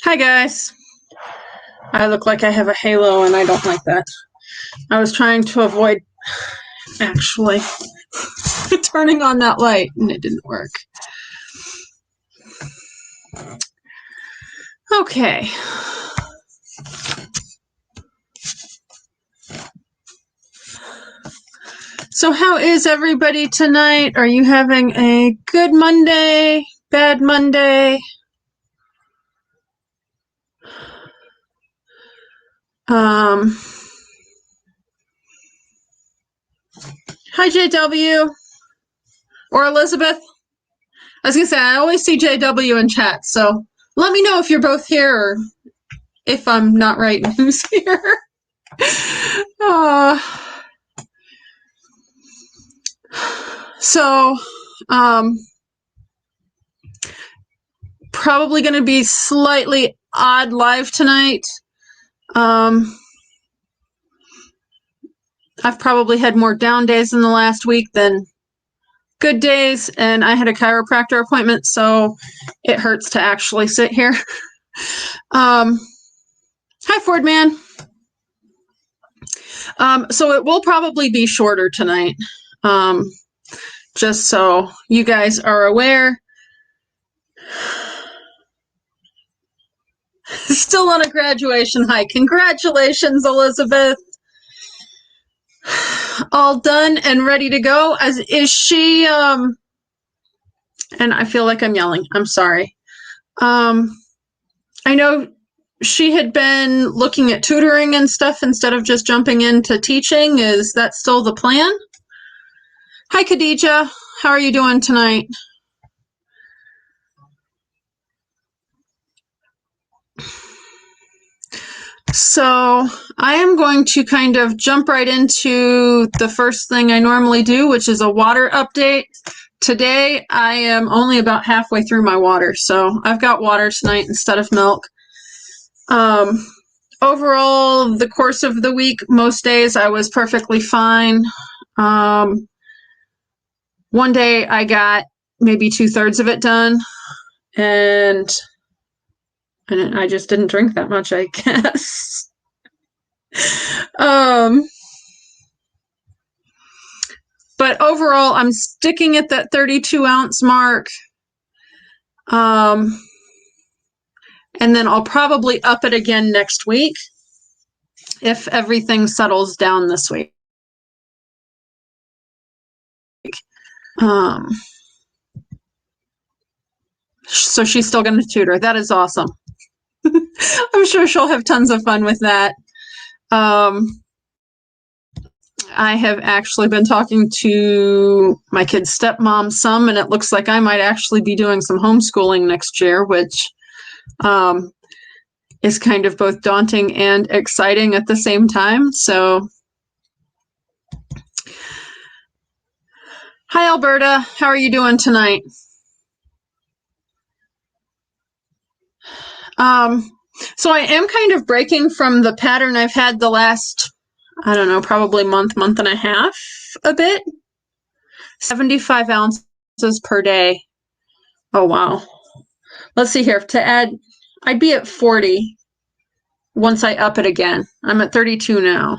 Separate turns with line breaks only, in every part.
Hi guys. I look like I have a halo and I don't like that. I was trying to avoid actually turning on that light and it didn't work. Okay. So how is everybody tonight? Are you having a good Monday? Bad Monday? Hi JW or Elizabeth. I was gonna say I always see JW in chat, so let me know if you're both here or if I'm not right and who's here. So, probably going to be slightly odd live tonight. I've probably had more down days in the last week than good days, and I had a chiropractor appointment, so it hurts to actually sit here. Hi, Ford Man. So it will probably be shorter tonight, just so you guys are aware. Still on a graduation high. Congratulations, Elizabeth. All done and ready to go. As is she, and I feel like I'm yelling. I'm sorry. I know she had been looking at tutoring and stuff instead of just jumping into teaching. Is that still the plan? Hi, Khadija. How are you doing tonight? So I am going to kind of jump right into the first thing I normally do, which is a water update. Today, I am only about halfway through my water, so I've got water tonight instead of milk. Overall, the course of the week, most days I was perfectly fine. One day I got maybe 2/3 of it done, and I just didn't drink that much, I guess. But overall, I'm sticking at that 32-ounce mark. And then I'll probably up it again next week if everything settles down this week. So she's still going to tutor. That is awesome. I'm sure she'll have tons of fun with that. I have actually been talking to my kid's stepmom some, and it looks like I might actually be doing some homeschooling next year, which is kind of both daunting and exciting at the same time. So, hi, Alberta. How are you doing tonight? So I am kind of breaking from the pattern I've had the last, I don't know, probably month and a half a bit. 75 ounces per day. Oh, wow. Let's see here. To add, I'd be at 40 once I up it again. I'm at 32 now.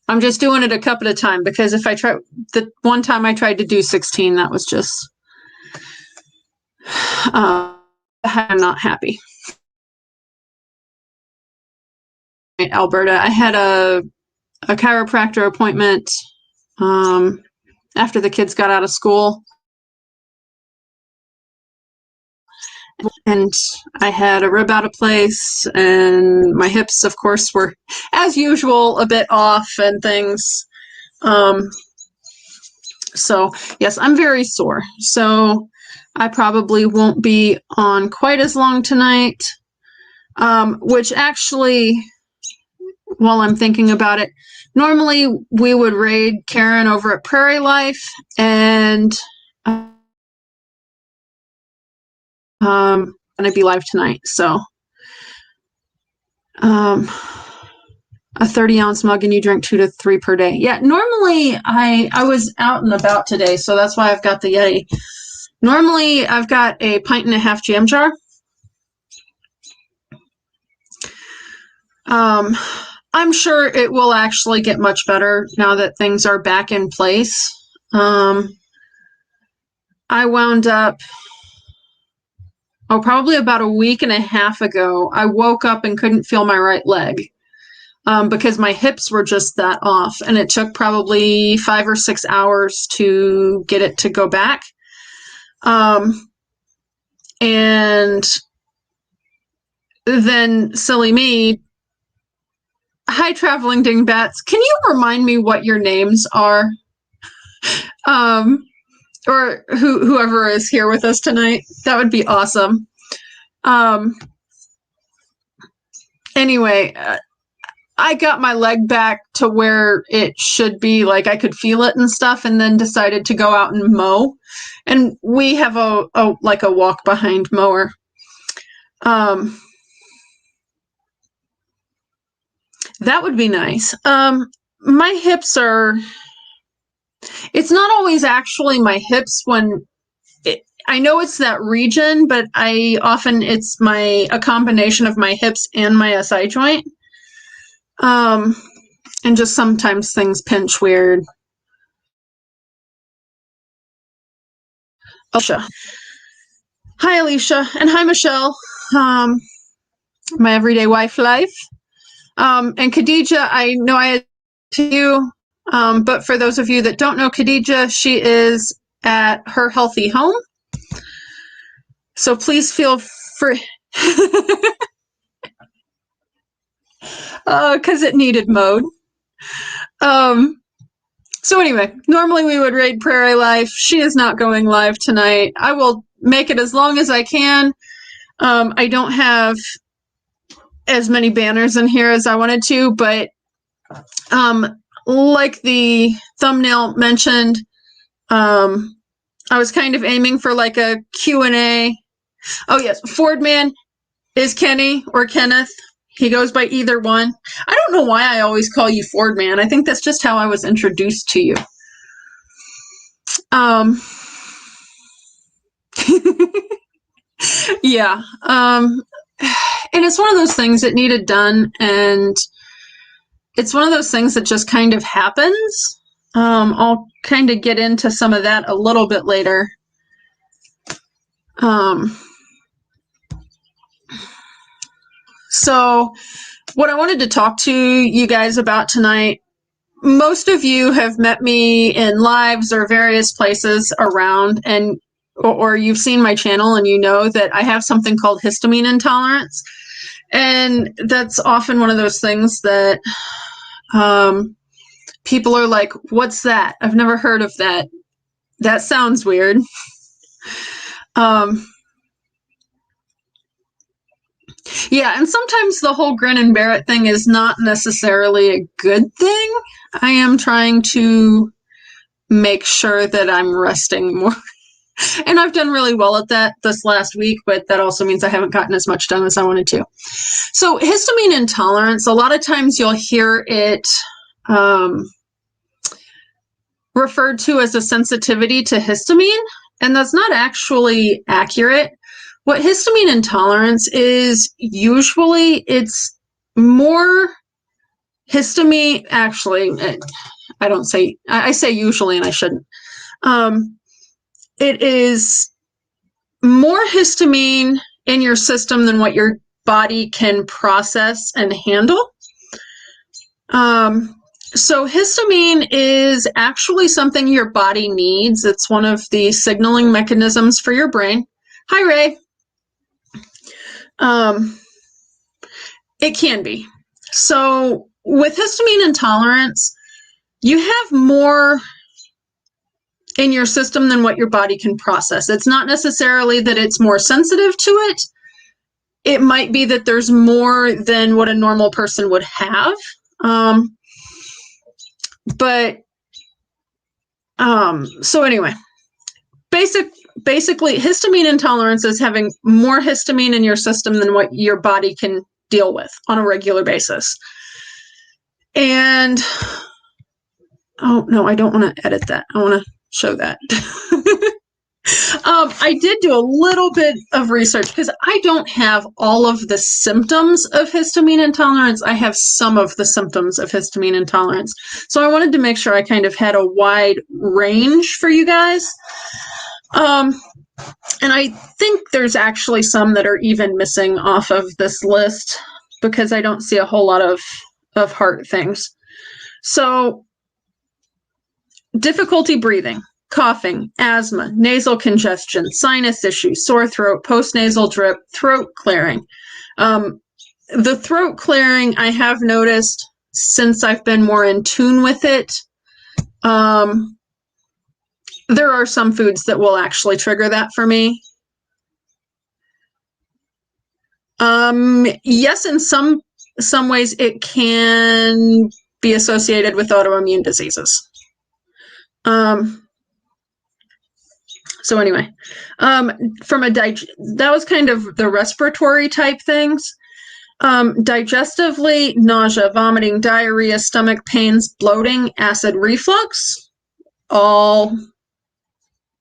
I'm just doing it a cup at a time because if I try, the one time I tried to do 16, that was just, I'm not happy. Alberta, I had a chiropractor appointment after the kids got out of school. And I had a rib out of place, and my hips, of course, were, as usual, a bit off and things. So, yes, I'm very sore. So I probably won't be on quite as long tonight, which actually, while I'm thinking about it, normally we would raid Karen over at Prairie Life, and going to be live tonight. So a 30-ounce mug, and you drink 2 to 3 per day. Yeah, normally I was out and about today, so that's why I've got the Yeti. Normally I've got a 1.5 jam jar, Um, I'm sure it will actually get much better now that things are back in place. I wound up, probably about a week and a half ago, I woke up and couldn't feel my right leg because my hips were just that off. And it took probably 5 or 6 hours to get it to go back. And then silly me, hi, traveling dingbats. Can you remind me what your names are? Or whoever is here with us tonight. That would be awesome. Anyway, I got my leg back to where it should be, like I could feel it and stuff, and then decided to go out and mow. And we have a walk behind mower. That would be nice. My hips are, it's not always actually my hips when I know it's that region, but it's a combination of my hips and my SI joint. And just sometimes things pinch weird. Alicia. Hi, Alicia. And hi, Michelle. My everyday wife life. And Khadija, I know I had to you, but for those of you that don't know Khadija, she is at her healthy home. So please feel free. Because it needed mode. So anyway, normally we would raid Prairie Life. She is not going live tonight. I will make it as long as I can. I don't have as many banners in here as I wanted to, but like the thumbnail mentioned, I was kind of aiming for like a Q&A. Oh yes, Fordman is Kenny or Kenneth. He goes by either one. I don't know why I always call you Fordman. I think that's just how I was introduced to you. Yeah. And it's one of those things that needed done, and it's one of those things that just kind of happens. I'll kind of get into some of that a little bit later. So what I wanted to talk to you guys about tonight, most of you have met me in lives or various places around, and or you've seen my channel and you know that I have something called histamine intolerance. And that's often one of those things that people are like, what's that? I've never heard of that. That sounds weird. Yeah, and sometimes the whole grin and bear it thing is not necessarily a good thing. I am trying to make sure that I'm resting more. And I've done really well at that this last week, but that also means I haven't gotten as much done as I wanted to. So histamine intolerance, a lot of times you'll hear it referred to as a sensitivity to histamine, and that's not actually accurate. What histamine intolerance is, usually it's more histamine, actually, I say usually and I shouldn't. It is more histamine in your system than what your body can process and handle. So histamine is actually something your body needs. It's one of the signaling mechanisms for your brain. Hi, Ray. It can be. So with histamine intolerance, you have more in your system than what your body can process. It's not necessarily that it's more sensitive to it. It might be that there's more than what a normal person would have. So anyway, basically histamine intolerance is having more histamine in your system than what your body can deal with on a regular basis. And oh no, I don't want to edit that. I want to show that. I did do a little bit of research because I don't have all of the symptoms of histamine intolerance. I have some of the symptoms of histamine intolerance. So I wanted to make sure I kind of had a wide range for you guys. And I think there's actually some that are even missing off of this list because I don't see a whole lot of heart things. So, difficulty breathing, coughing, asthma, nasal congestion, sinus issues, sore throat, postnasal drip, throat clearing. The throat clearing I have noticed since I've been more in tune with it. There are some foods that will actually trigger that for me. Yes, in some ways it can be associated with autoimmune diseases. So anyway, that was kind of the respiratory type things. Digestively, nausea, vomiting, diarrhea, stomach pains, bloating, acid reflux, all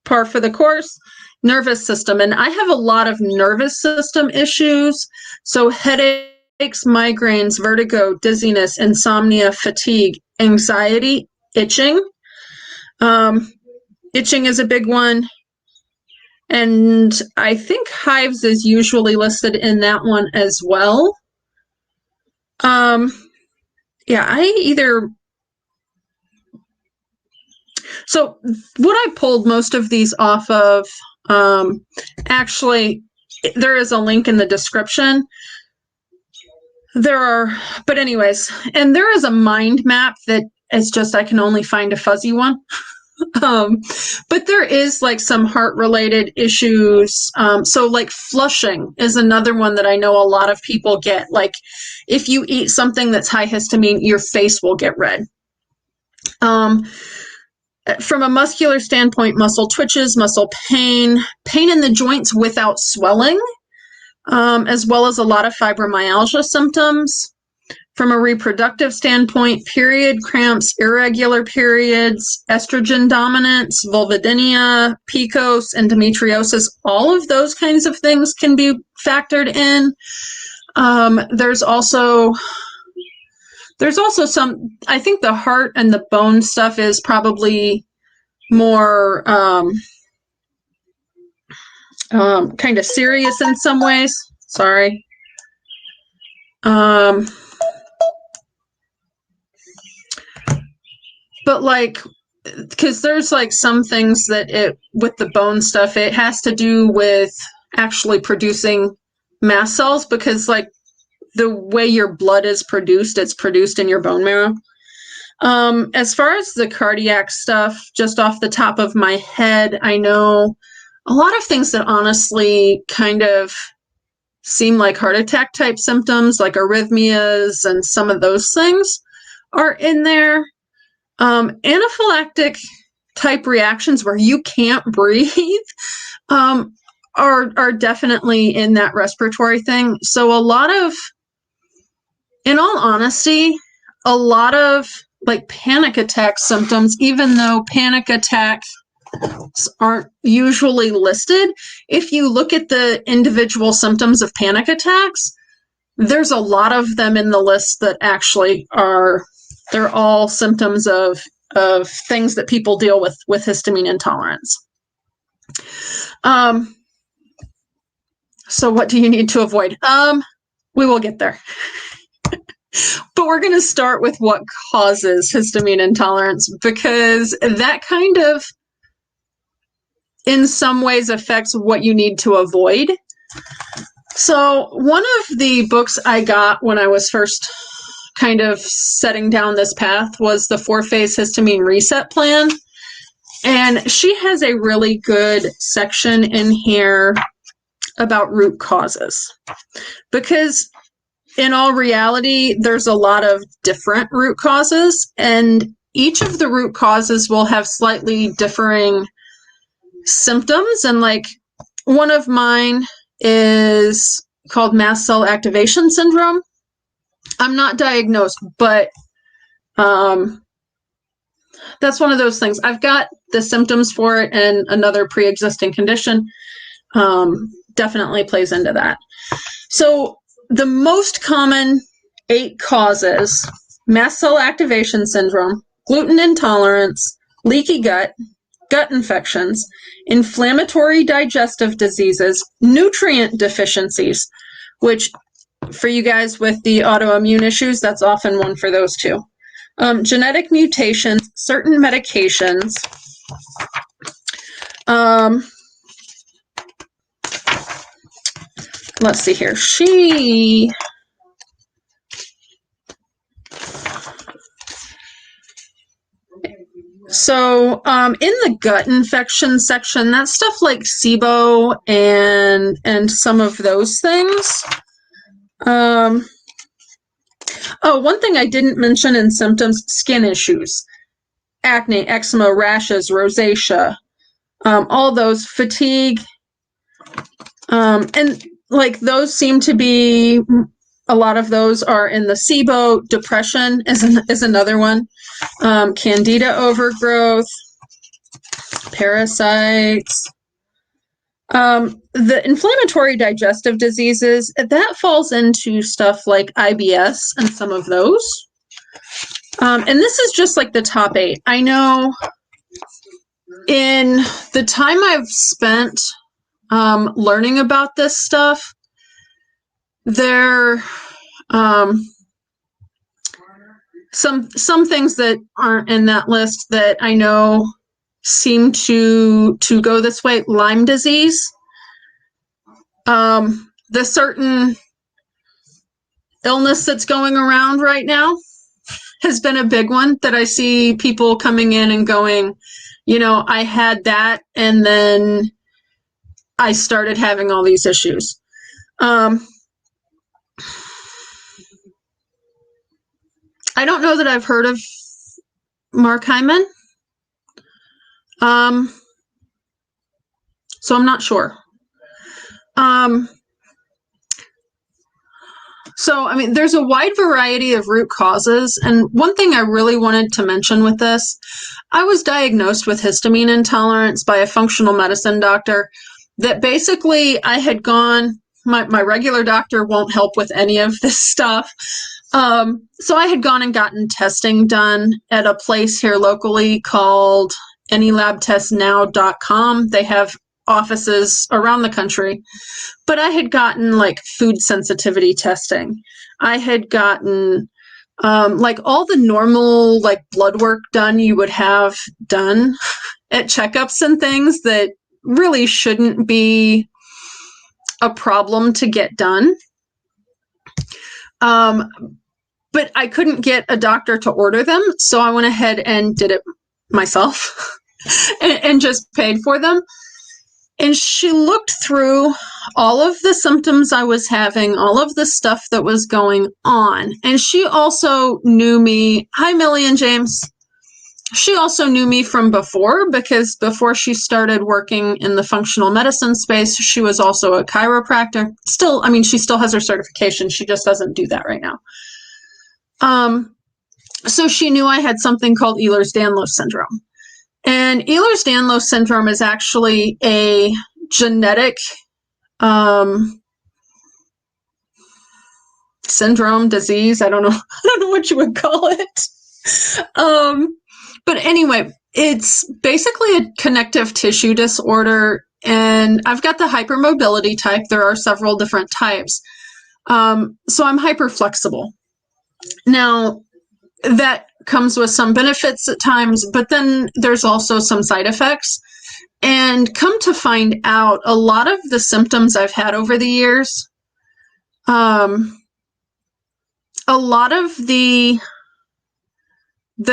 par for the course. Nervous system, and I have a lot of nervous system issues. So headaches, migraines, vertigo, dizziness, insomnia, fatigue, anxiety, itching. Itching is a big one. And I think hives is usually listed in that one as well. So what I pulled most of these off of, actually, there is a link in the description. But anyways, and there is a mind map that is just, I can only find a fuzzy one. But there is like some heart related issues. So like flushing is another one that I know a lot of people get. Like if you eat something that's high histamine, your face will get red. From a muscular standpoint, muscle twitches, muscle pain in the joints without swelling, as well as a lot of fibromyalgia symptoms. From a reproductive standpoint, period cramps, irregular periods, estrogen dominance, vulvodynia, PCOS, endometriosis, all of those kinds of things can be factored in. There's also some, I think the heart and the bone stuff is probably more kind of serious in some ways. Sorry. But like, because there's like some things that with the bone stuff, it has to do with actually producing mast cells, because like the way your blood is produced, it's produced in your bone marrow. As far as the cardiac stuff, just off the top of my head, I know a lot of things that honestly kind of seem like heart attack type symptoms, like arrhythmias and some of those things are in there. Anaphylactic type reactions where you can't breathe are definitely in that respiratory thing. So in all honesty, a lot of like panic attack symptoms, even though panic attacks aren't usually listed, if you look at the individual symptoms of panic attacks, there's a lot of them in the list that actually they're all symptoms of things that people deal with histamine intolerance. So what do you need to avoid? We will get there. But we're going to start with what causes histamine intolerance, because that kind of, in some ways, affects what you need to avoid. So one of the books I got when I was first kind of setting down this path was the 4-Phase Histamine Reset Plan. And she has a really good section in here about root causes, because in all reality, there's a lot of different root causes, and each of the root causes will have slightly differing symptoms. And like one of mine is called mast cell activation syndrome. I'm not diagnosed, but That's one of those things. I've got the symptoms for it, and another pre-existing condition definitely plays into that. So the most common 8 causes: mast cell activation syndrome, gluten intolerance, leaky gut, gut infections, inflammatory digestive diseases, nutrient deficiencies, which for you guys with the autoimmune issues, that's often one for those too. Genetic mutations, certain medications. Let's see here. So in the gut infection section, that's stuff like SIBO and some of those things. Oh, one thing I didn't mention in symptoms: skin issues, acne, eczema, rashes, rosacea, all those, fatigue, and like those seem to be, a lot of those are in the SIBO. Depression is another one. Candida overgrowth, parasites. The inflammatory digestive diseases, that falls into stuff like IBS and some of those. And this is just like the top 8. I know in the time I've spent learning about this stuff, there some things that aren't in that list that I know seem to go this way. Lyme disease, the certain illness that's going around right now has been a big one that I see people coming in and going, I had that and then I started having all these issues. I don't know that I've heard of Mark Hyman. So I'm not sure. So, I mean, there's a wide variety of root causes. And one thing I really wanted to mention with this, I was diagnosed with histamine intolerance by a functional medicine doctor that basically I had gone, my regular doctor won't help with any of this stuff. So I had gone and gotten testing done at a place here locally called anylabtestnow.com. They have offices around the country, but I had gotten like food sensitivity testing. I had gotten like all the normal like blood work done you would have done at checkups and things that really shouldn't be a problem to get done. But I couldn't get a doctor to order them, so I went ahead and did it myself and just paid for them. And she looked through all of the symptoms I was having, all of the stuff that was going on. And she also knew me. Hi, Millie and James. She also knew me from before, because before she started working in the functional medicine space, she was also a chiropractor. Still, I mean, she still has her certification. She just doesn't do that right now. So she knew I had something called Ehlers-Danlos syndrome. And Ehlers-Danlos syndrome is actually a genetic syndrome, disease. I don't know what you would call it. But anyway, it's basically a connective tissue disorder, and I've got the hypermobility type. There are several different types. So I'm hyperflexible. Now, that comes with some benefits at times, but then there's also some side effects. And come to find out, a lot of the symptoms I've had over the years, a lot of the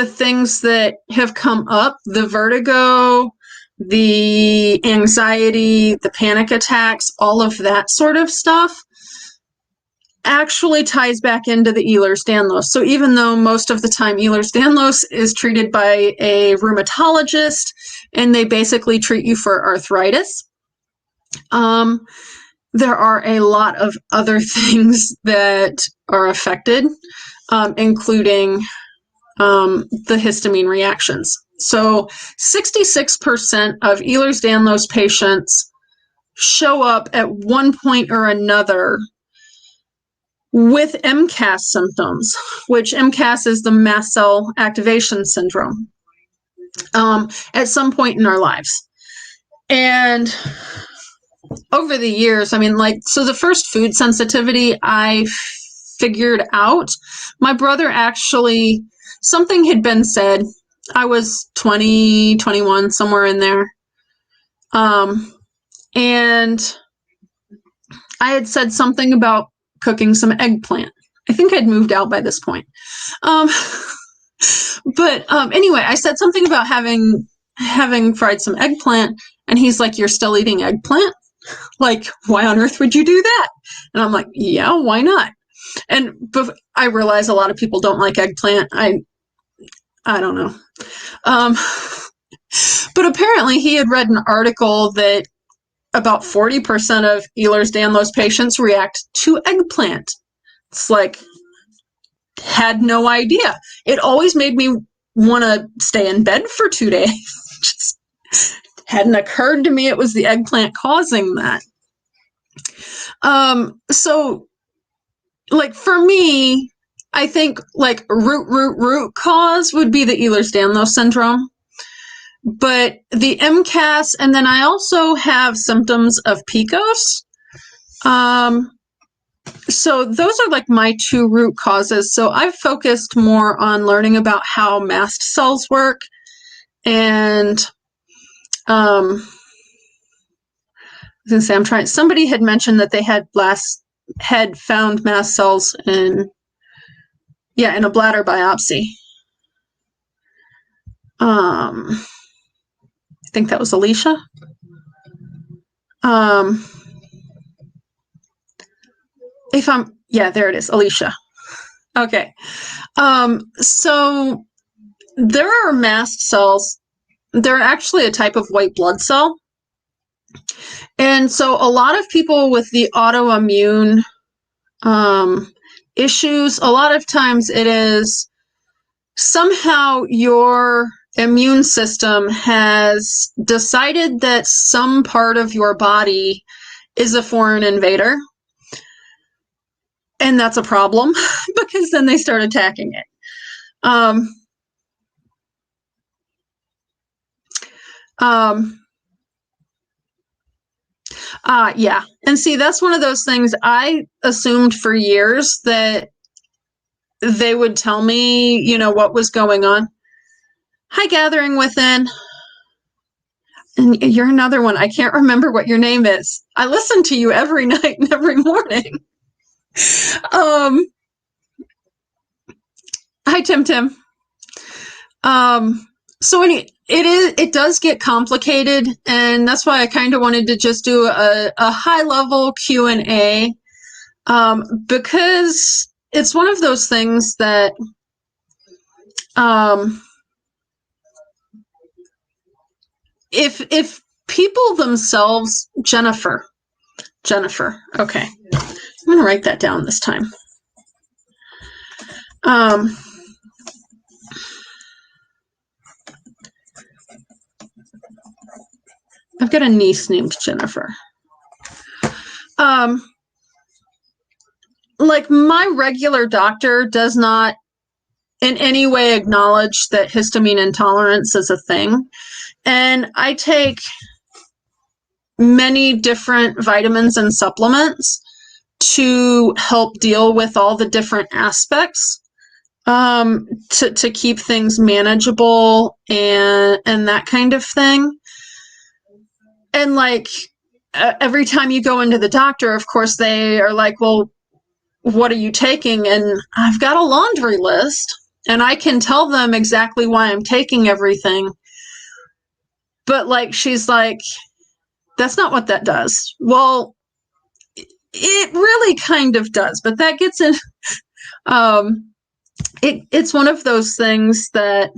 things that have come up, the vertigo, the anxiety, the panic attacks, all of that sort of stuff, actually ties back into the Ehlers-Danlos. So even though most of the time Ehlers-Danlos is treated by a rheumatologist and they basically treat you for arthritis, there are a lot of other things that are affected, including the histamine reactions. So 66% of Ehlers-Danlos patients show up at one point or another with MCAS symptoms, which MCAS is the mast cell activation syndrome, at some point in our lives. And over the years, I mean, like, so the first food sensitivity I figured out, my brother actually, something had been said. I was 20, 21, somewhere in there. And I had said something about cooking some eggplant. I think I'd moved out by this point. But anyway, I said something about having fried some eggplant, and he's like, "You're still eating eggplant? Like, why on earth would you do that?" And I'm like, "Yeah, why not?" And I realize a lot of people don't like eggplant. I don't know. But apparently he had read an article that about 40% of Ehlers-Danlos patients react to eggplant. It's like, had no idea. It always made me want to stay in bed for 2 days. Just hadn't occurred to me it was the eggplant causing that. So, like, for me, I think, like, root cause would be the Ehlers-Danlos syndrome. But the MCAS, and then I also have symptoms of PCOS. So those are like my two root causes. So I've focused more on learning about how mast cells work. And I was gonna say, somebody had mentioned that they had found mast cells in a bladder biopsy. I think that was Alicia. There it is, Alicia. Okay. So there are mast cells. They're actually a type of white blood cell. And so a lot of people with the autoimmune issues, a lot of times it is somehow your immune system has decided that some part of your body is a foreign invader. And that's a problem because then they start attacking it. Yeah. And see, that's one of those things I assumed for years that they would tell me, what was going on. Hi, Gathering Within. And you're another one. I can't remember what your name is. I listen to you every night and every morning. Hi, Tim. So it does get complicated, and that's why I kind of wanted to just do a high level Q&A, because it's one of those things that if people themselves, Jennifer, okay, I'm gonna write that down this time. I've got a niece named Jennifer. Like, my regular doctor does not in any way acknowledge that histamine intolerance is a thing. And I take many different vitamins and supplements to help deal with all the different aspects, to keep things manageable and that kind of thing. And like, every time you go into the doctor, of course, they are like, "Well, what are you taking?" And I've got a laundry list, and I can tell them exactly why I'm taking everything. But like, she's like, "That's not what that does." Well, it really kind of does, but that gets in. It's one of those things that,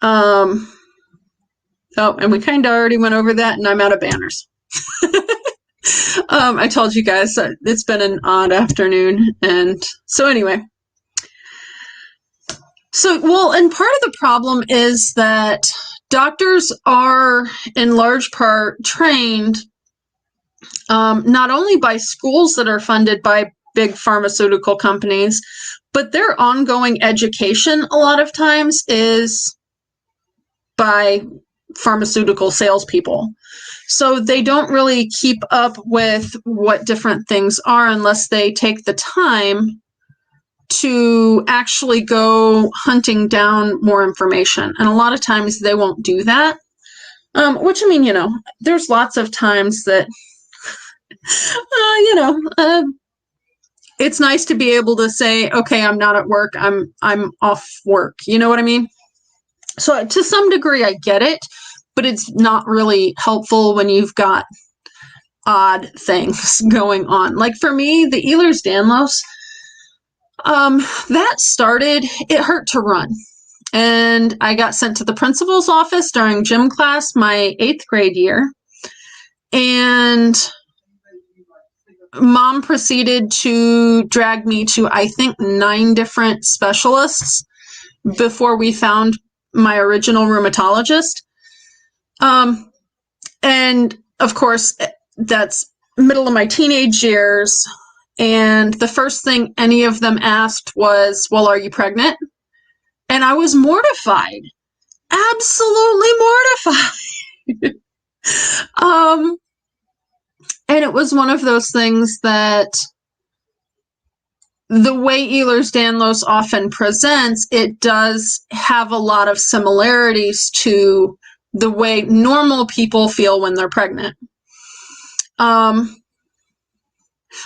and we kind of already went over that, and I'm out of banners. I told you guys that it's been an odd afternoon, and so anyway. So, well, and part of the problem is that doctors are in large part trained not only by schools that are funded by big pharmaceutical companies, but their ongoing education a lot of times is by pharmaceutical salespeople. So they don't really keep up with what different things are unless they take the time to actually go hunting down more information. And a lot of times they won't do that. Which, I mean, there's lots of times that, it's nice to be able to say, okay, I'm not at work. I'm off work. You know what I mean? So to some degree, I get it, but it's not really helpful when you've got odd things going on. Like for me, the Ehlers-Danlos, that started, it hurt to run. And I got sent to the principal's office during gym class my 8th grade year. And mom proceeded to drag me to, I think, 9 different specialists before we found my original rheumatologist. And of course, that's middle of my teenage years. And the first thing any of them asked was, well, are you pregnant? And I was mortified, absolutely mortified. And it was one of those things that the way Ehlers-Danlos often presents, it does have a lot of similarities to the way normal people feel when they're pregnant.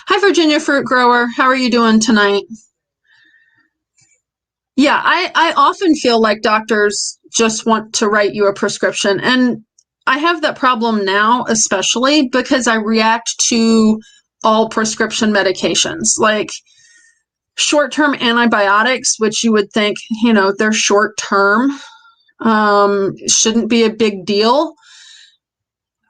Hi, Virginia Fruit Grower. How are you doing tonight? Yeah, I often feel like doctors just want to write you a prescription. And I have that problem now, especially because I react to all prescription medications. Like short-term antibiotics, which you would think, they're short-term, shouldn't be a big deal.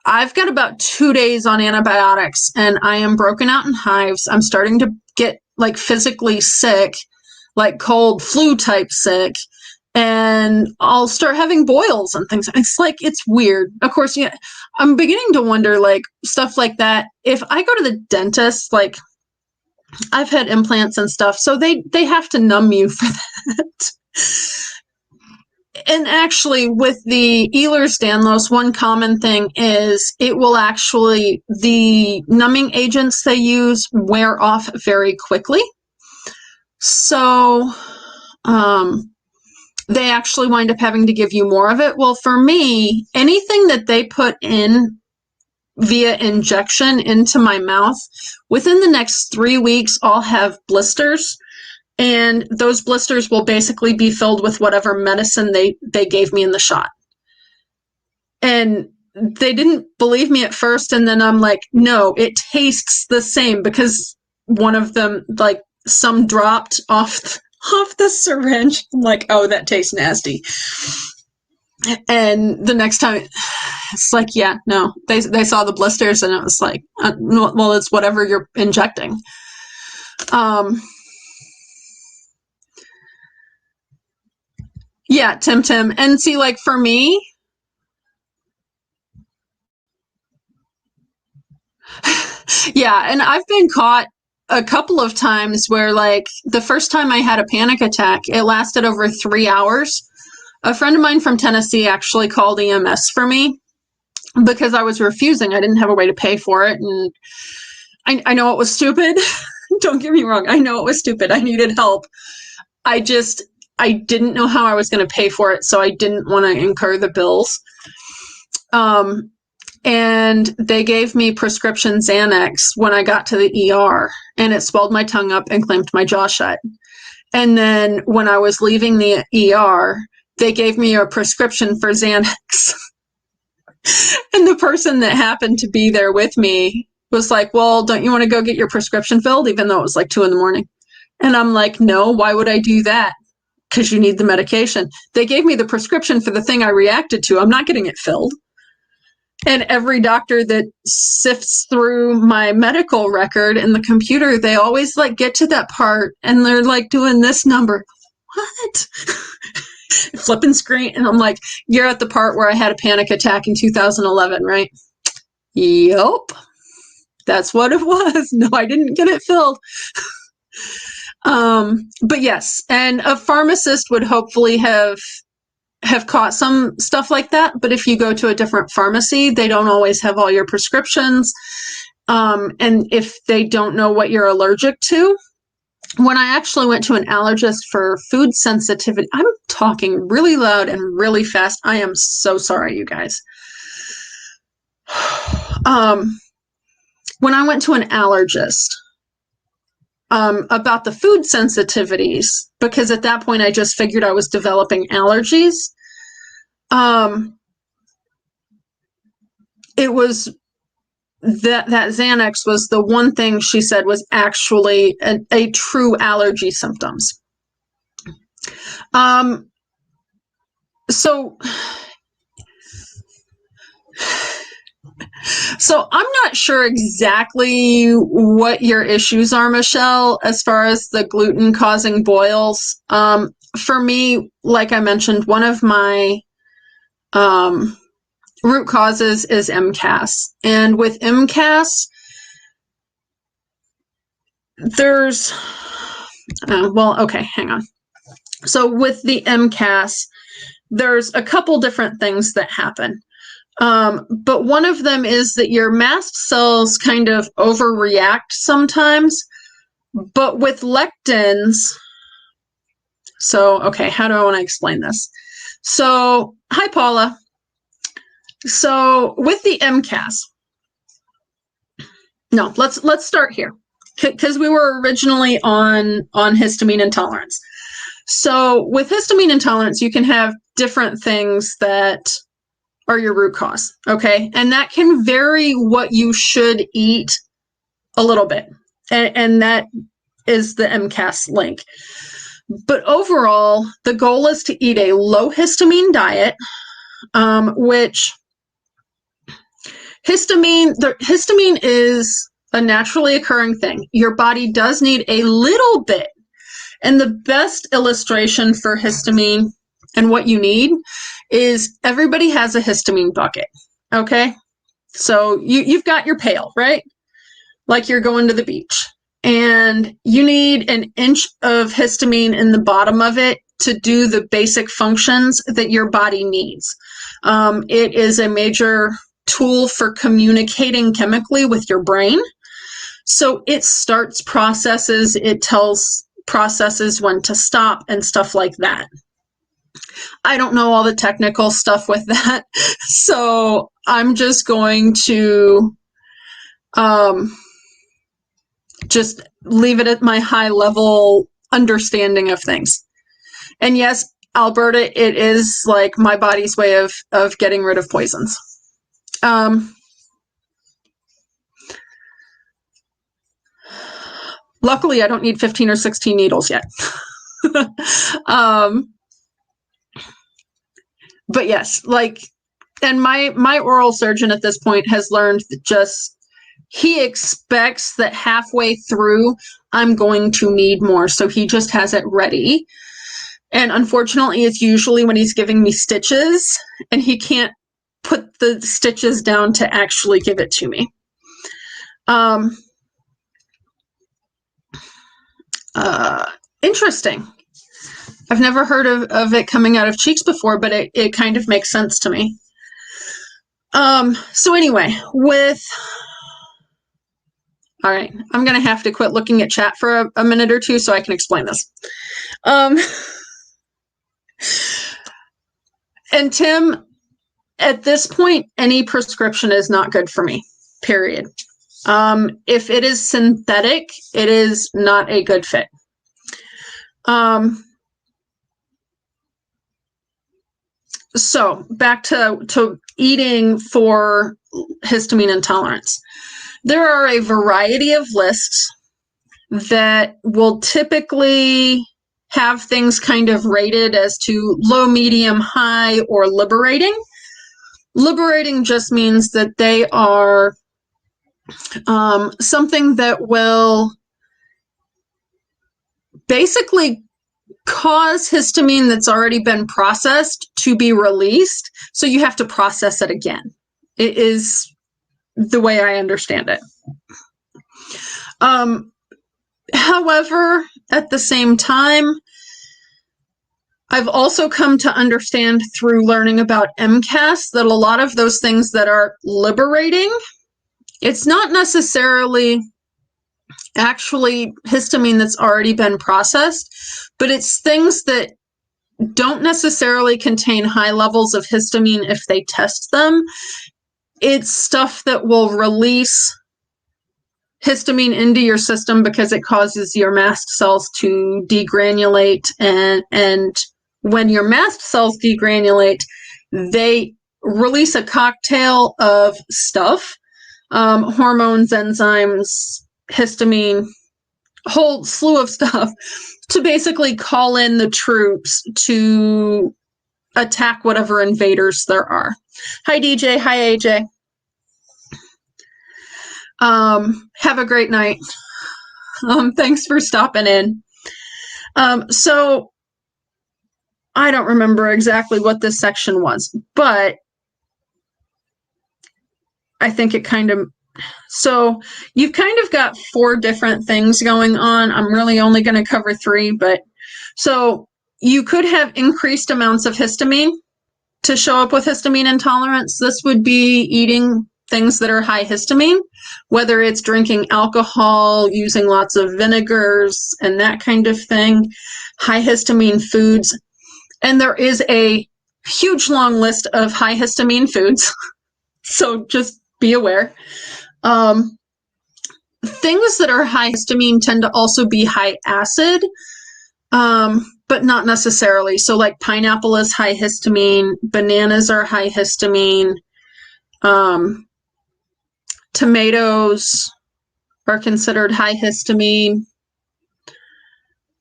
I've got about 2 days on antibiotics and I am broken out in hives. I'm starting to get like physically sick, like cold flu type sick, and I'll start having boils and things. It's like, it's weird. Of course, yeah, I'm beginning to wonder, like, stuff like that. If I go to the dentist, like, I've had implants and stuff, so they have to numb you for that. And actually, with the Ehlers-Danlos, one common thing is it will actually, the numbing agents they use wear off very quickly. So they actually wind up having to give you more of it. Well, for me, anything that they put in via injection into my mouth, within the next 3 weeks, I'll have blisters. And those blisters will basically be filled with whatever medicine they gave me in the shot. And they didn't believe me at first. And then I'm like, no, it tastes the same, because one of them, like, some dropped off the syringe. I'm like, oh, that tastes nasty. And the next time, it's like, yeah, no, they saw the blisters and it was like, well, it's whatever you're injecting. Yeah, Tim. And see, like, for me, yeah, and I've been caught a couple of times where, like, the first time I had a panic attack, it lasted over 3 hours. A friend of mine from Tennessee actually called EMS for me because I was refusing. I didn't have a way to pay for it. And I know it was stupid. Don't get me wrong. I know it was stupid. I needed help. I didn't know how I was going to pay for it, so I didn't want to incur the bills. And they gave me prescription Xanax when I got to the ER, and it swelled my tongue up and clamped my jaw shut. And then when I was leaving the ER, they gave me a prescription for Xanax. And the person that happened to be there with me was like, well, don't you want to go get your prescription filled, even though it was like 2 a.m? And I'm like, no, why would I do that? Because you need the medication. They gave me the prescription for the thing I reacted to. I'm not getting it filled. And every doctor that sifts through my medical record in the computer, they always like get to that part and they're like doing this number. what? Flipping screen. And I'm like, you're at the part where I had a panic attack in 2011, right? Yup. That's what it was. No, I didn't get it filled. But yes, and a pharmacist would hopefully have caught some stuff like that. But if you go to a different pharmacy, they don't always have all your prescriptions. And if they don't know what you're allergic to, when I actually went to an allergist for food sensitivity, I'm talking really loud and really fast. I am so sorry, you guys. When I went to an allergist about the food sensitivities, because at that point I just figured I was developing allergies, it was that Xanax was the one thing she said was actually a true allergy symptoms. So I'm not sure exactly what your issues are, Michelle, as far as the gluten causing boils. For me, like I mentioned, one of my root causes is MCAS. And with MCAS, there's, okay, hang on. So with the MCAS, there's a couple different things that happen. But one of them is that your mast cells kind of overreact sometimes. But with lectins, so, okay, how do I want to explain this? So, hi, Paula. So with the MCAS, no, let's start here, because we were originally on histamine intolerance. So with histamine intolerance, you can have different things that are your root cause, okay? And that can vary what you should eat a little bit. And that is the MCAS link. But overall, the goal is to eat a low histamine diet, which histamine is a naturally occurring thing. Your body does need a little bit. And the best illustration for histamine and what you need is everybody has a histamine bucket, okay? So you've got your pail, right? Like you're going to the beach. And you need an inch of histamine in the bottom of it to do the basic functions that your body needs. It is a major tool for communicating chemically with your brain. So it starts processes, it tells processes when to stop and stuff like that. I don't know all the technical stuff with that, so I'm just going to just leave it at my high level understanding of things. And yes, Alberta, it is like my body's way of getting rid of poisons. Luckily, I don't need 15 or 16 needles yet. But yes, like, and my oral surgeon at this point has learned that just, he expects that halfway through, I'm going to need more. So he just has it ready. And unfortunately, it's usually when he's giving me stitches and he can't put the stitches down to actually give it to me. Interesting. I've never heard of it coming out of cheeks before, but it kind of makes sense to me. So anyway, all right, I'm going to have to quit looking at chat for a minute or two so I can explain this. And Tim, at this point, any prescription is not good for me, period. If it is synthetic, it is not a good fit. So back to eating for histamine intolerance. There are a variety of lists that will typically have things kind of rated as to low, medium, high, or liberating. Liberating just means that they are something that will basically cause histamine that's already been processed to be released. So you have to process it again. It is the way I understand it. However, at the same time, I've also come to understand through learning about MCAS that a lot of those things that are liberating, it's not necessarily actually histamine that's already been processed, but it's things that don't necessarily contain high levels of histamine if they test them. It's stuff that will release histamine into your system because it causes your mast cells to degranulate, and when your mast cells degranulate, they release a cocktail of stuff, hormones, enzymes, histamine, whole slew of stuff to basically call in the troops to attack whatever invaders there are. Hi DJ, hi AJ. Have a great night. Thanks for stopping in. So I don't remember exactly what this section was, but I think it kind of, so you've kind of got 4 different things going on. I'm really only going to cover 3, but so you could have increased amounts of histamine to show up with histamine intolerance. This would be eating things that are high histamine, whether it's drinking alcohol, using lots of vinegars and that kind of thing, high histamine foods. And there is a huge long list of high histamine foods, so just be aware. Things that are high histamine tend to also be high acid, but not necessarily. So like pineapple is high histamine, bananas are high histamine, tomatoes are considered high histamine.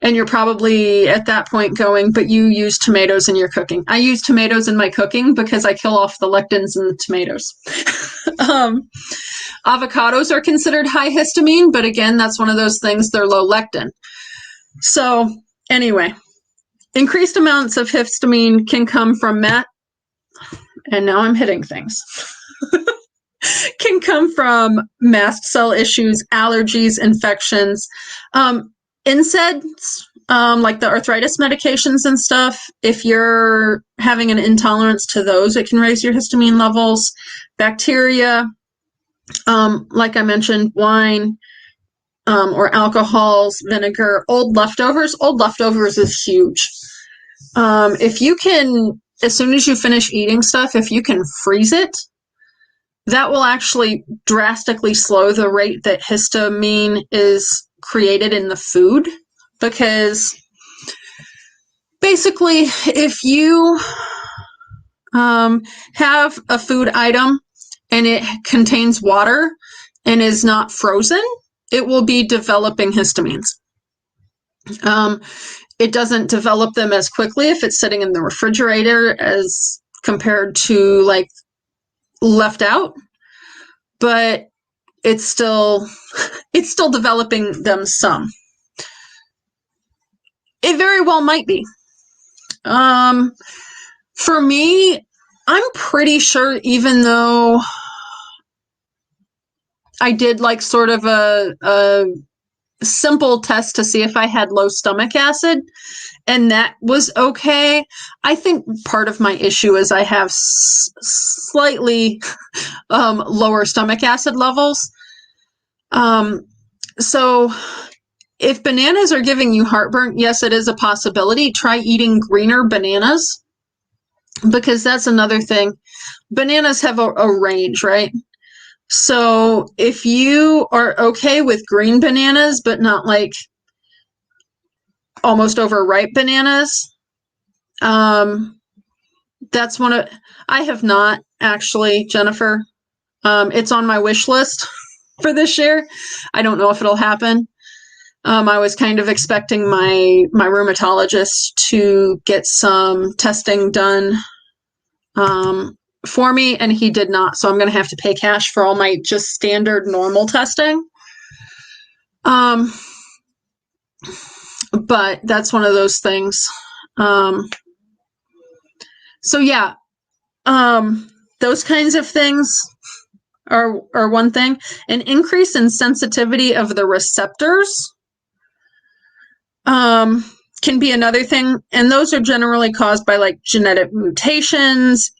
And you're probably at that point going, but you use tomatoes in your cooking. I use tomatoes in my cooking because I kill off the lectins in the tomatoes. Avocados are considered high histamine, but again, that's one of those things, they're low lectin. So anyway, increased amounts of histamine can come from and now I'm hitting things. Can come from mast cell issues, allergies, infections, NSAIDs, like the arthritis medications and stuff. If you're having an intolerance to those, it can raise your histamine levels. Bacteria, like I mentioned, wine, or alcohols, vinegar, old leftovers. Old leftovers is huge. If you can, as soon as you finish eating stuff, if you can freeze it, that will actually drastically slow the rate that histamine is created in the food, because basically if you have a food item and it contains water and is not frozen, it will be developing histamines. It doesn't develop them as quickly if it's sitting in the refrigerator as compared to like left out, but it's still developing them some. It very well might be. For me, I'm pretty sure, even though I did like sort of a simple test to see if I had low stomach acid, and that was okay. I think part of my issue is I have slightly lower stomach acid levels. So if bananas are giving you heartburn, yes, it is a possibility. Try eating greener bananas, because that's another thing. Bananas have a range, right? So if you are okay with green bananas, but not like almost overripe bananas, that's one of, I have not actually, Jennifer. It's on my wish list for this year. I don't know if it'll happen. I was kind of expecting my rheumatologist to get some testing done for me, and he did not. So I'm going to have to pay cash for all my just standard normal testing. but that's one of those things. So yeah, those kinds of things are one thing. An increase in sensitivity of the receptors can be another thing, and those are generally caused by like genetic mutations,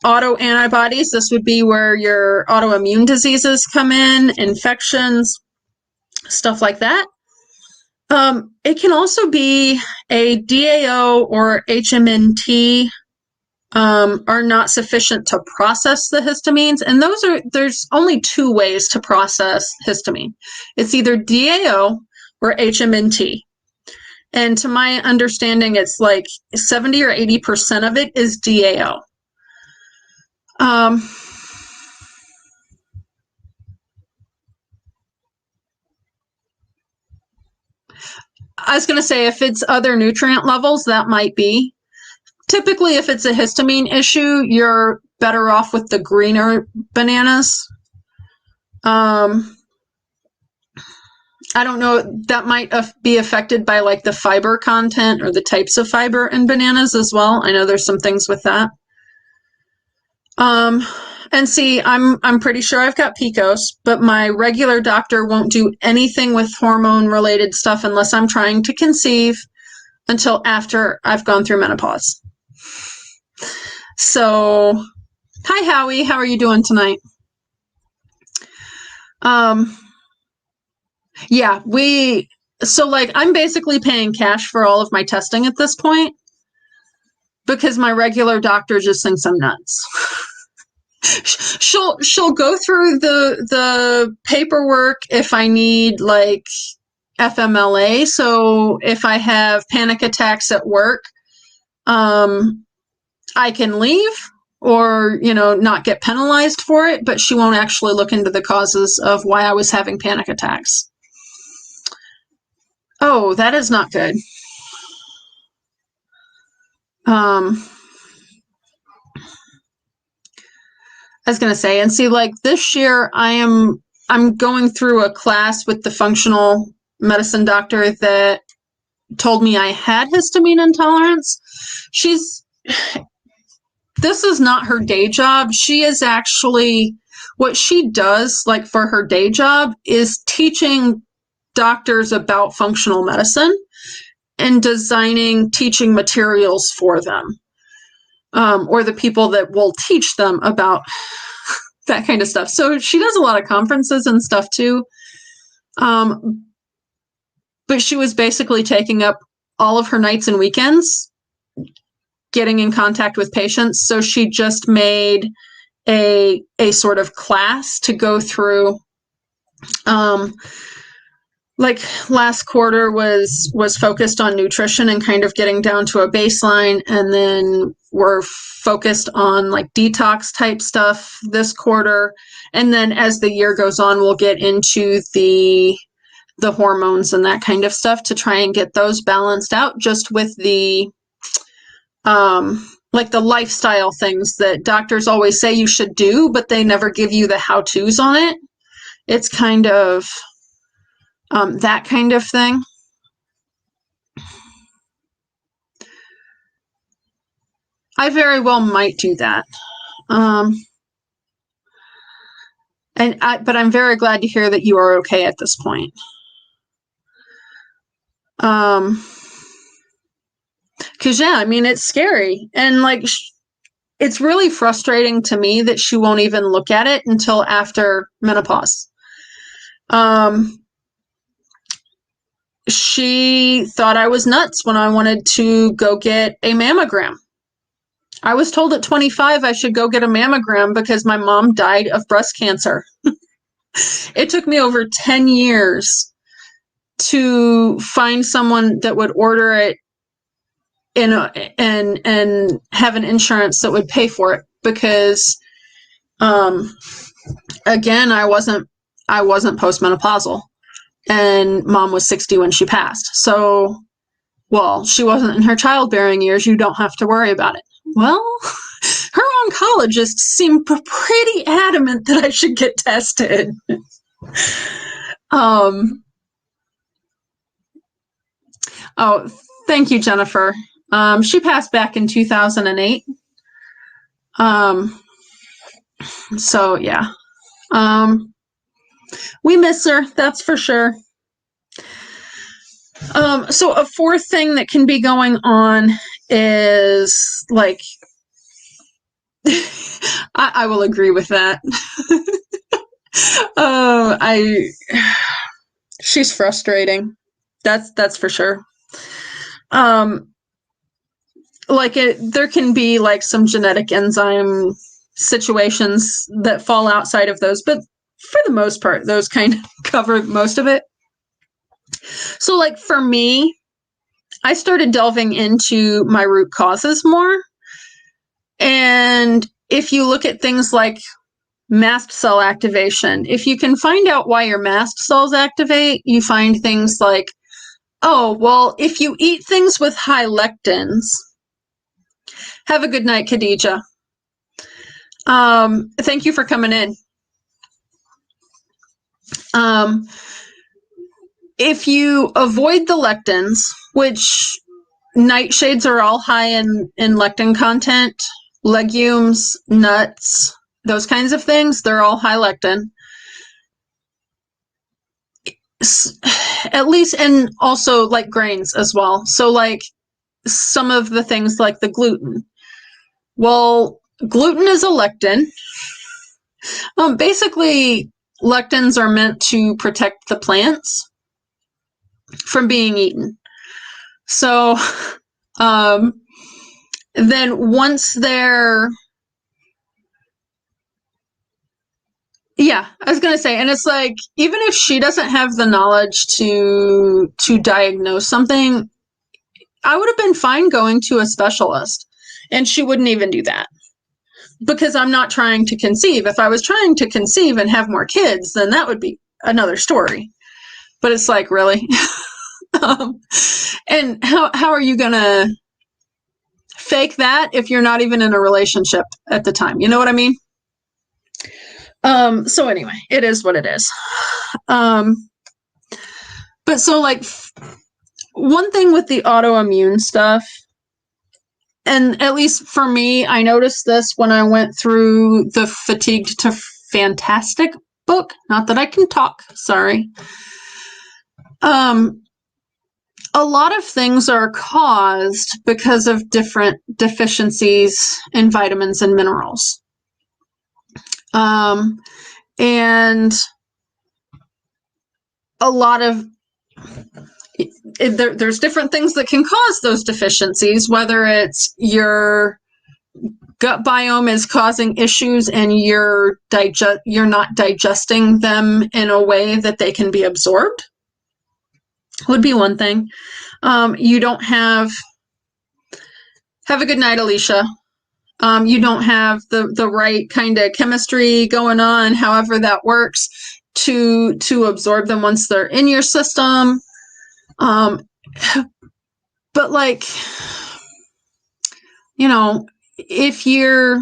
autoantibodies. This would be where your autoimmune diseases come in, infections, stuff like that. It can also be a DAO or HMNT are not sufficient to process the histamines. And there's only two ways to process histamine. It's either DAO or HMNT. And to my understanding, it's like 70 or 80% of it is DAO. I was going to say, if it's other nutrient levels, that might be. Typically, if it's a histamine issue, you're better off with the greener bananas. I don't know, that might be affected by like the fiber content or the types of fiber in bananas as well. I know there's some things with that. And see, I'm pretty sure I've got PCOS, but my regular doctor won't do anything with hormone related stuff unless I'm trying to conceive until after I've gone through menopause. So, hi Howie, how are you doing tonight? Yeah, so like I'm basically paying cash for all of my testing at this point because my regular doctor just thinks I'm nuts. She'll go through the paperwork if I need like FMLA. So if I have panic attacks at work, I can leave or, not get penalized for it, but she won't actually look into the causes of why I was having panic attacks. Oh, that is not good. I was going to say, and see, like this year I'm going through a class with the functional medicine doctor that told me I had histamine intolerance. This is not her day job. She is actually, what she does, like for her day job, is teaching doctors about functional medicine and designing teaching materials for them, or the people that will teach them about that kind of stuff. So she does a lot of conferences and stuff too. But she was basically taking up all of her nights and weekends getting in contact with patients. So she just made a sort of class to go through. Like last quarter was focused on nutrition and kind of getting down to a baseline, and then we're focused on like detox type stuff this quarter, and then as the year goes on we'll get into the hormones and that kind of stuff to try and get those balanced out, just with the like the lifestyle things that doctors always say you should do, but they never give you the how-tos on it. It's kind of that kind of thing. I very well might do that. But I'm very glad to hear that you are okay at this point. Because yeah, I mean, it's scary. And like, it's really frustrating to me that she won't even look at it until after menopause. She thought I was nuts when I wanted to go get a mammogram. I was told at 25 I should go get a mammogram because my mom died of breast cancer. It took me over 10 years to find someone that would order it and have an insurance that would pay for it, because again, I wasn't postmenopausal, and mom was 60 when she passed. So, well, she wasn't in her childbearing years. You don't have to worry about it. Well, her oncologist seemed pretty adamant that I should get tested. Oh, thank you, Jennifer. She passed back in 2008. So yeah. We miss her, that's for sure. So a fourth thing that can be going on is like, I will agree with that. I she's frustrating. That's for sure. Like there can be like some genetic enzyme situations that fall outside of those, but for the most part, those kind of cover most of it. So like for me, I started delving into my root causes more. And if you look at things like mast cell activation, if you can find out why your mast cells activate, you find things like, oh, well, if you eat things with high lectins, have a good night, Khadija. Thank you for coming in. If you avoid the lectins, which nightshades are all high in lectin content, legumes, nuts, those kinds of things, they're all high lectin. At least, and also like grains as well. So like some of the things like the gluten. Well, gluten is a lectin. Basically, lectins are meant to protect the plants from being eaten. So then once they're, yeah, I was gonna say, and it's like even if she doesn't have the knowledge to diagnose something, I would have been fine going to a specialist, and she wouldn't even do that because I'm not trying to conceive. If I was trying to conceive and have more kids, then that would be another story. But it's like, really? And how are you gonna fake that if you're not even in a relationship at the time? You know what I mean? So anyway, it is what it is. But so like one thing with the autoimmune stuff, and at least for me, I noticed this when I went through the Fatigued to Fantastic book. Not that I can talk, sorry. A lot of things are caused because of different deficiencies in vitamins and minerals. And a lot of there's different things that can cause those deficiencies, whether it's your gut biome is causing issues and you're not digesting them in a way that they can be absorbed, would be one thing. You don't have a good night, Alicia. You don't have the right kind of chemistry going on, however that works, to absorb them once they're in your system. But like, you know, if you're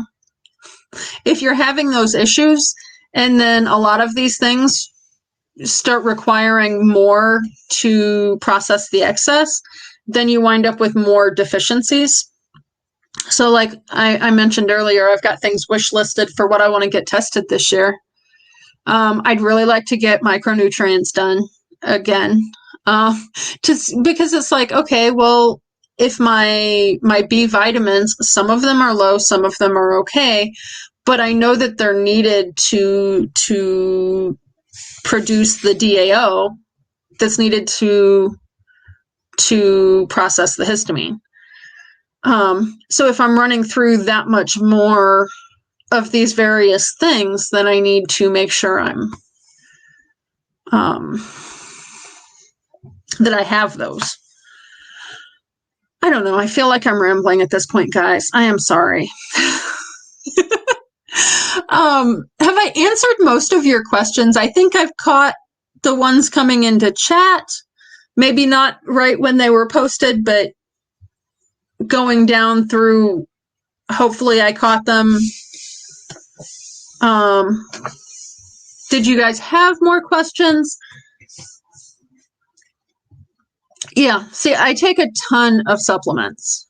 having those issues and then a lot of these things start requiring more to process the excess, then you wind up with more deficiencies. So like I mentioned earlier, I've got things wish listed for what I want to get tested this year. I'd really like to get micronutrients done again. Because it's like, okay, well, if my B vitamins, some of them are low, some of them are okay, but I know that they're needed to produce the DAO that's needed to process the histamine. So if I'm running through that much more of these various things, then I need to make sure I'm that I have those. I don't know. I feel like I'm rambling at this point, guys. I am sorry. Have I answered most of your questions? I think I've caught the ones coming into chat. Maybe not right when they were posted, but going down through, hopefully I caught them. Did you guys have more questions? Yeah, see, I take a ton of supplements.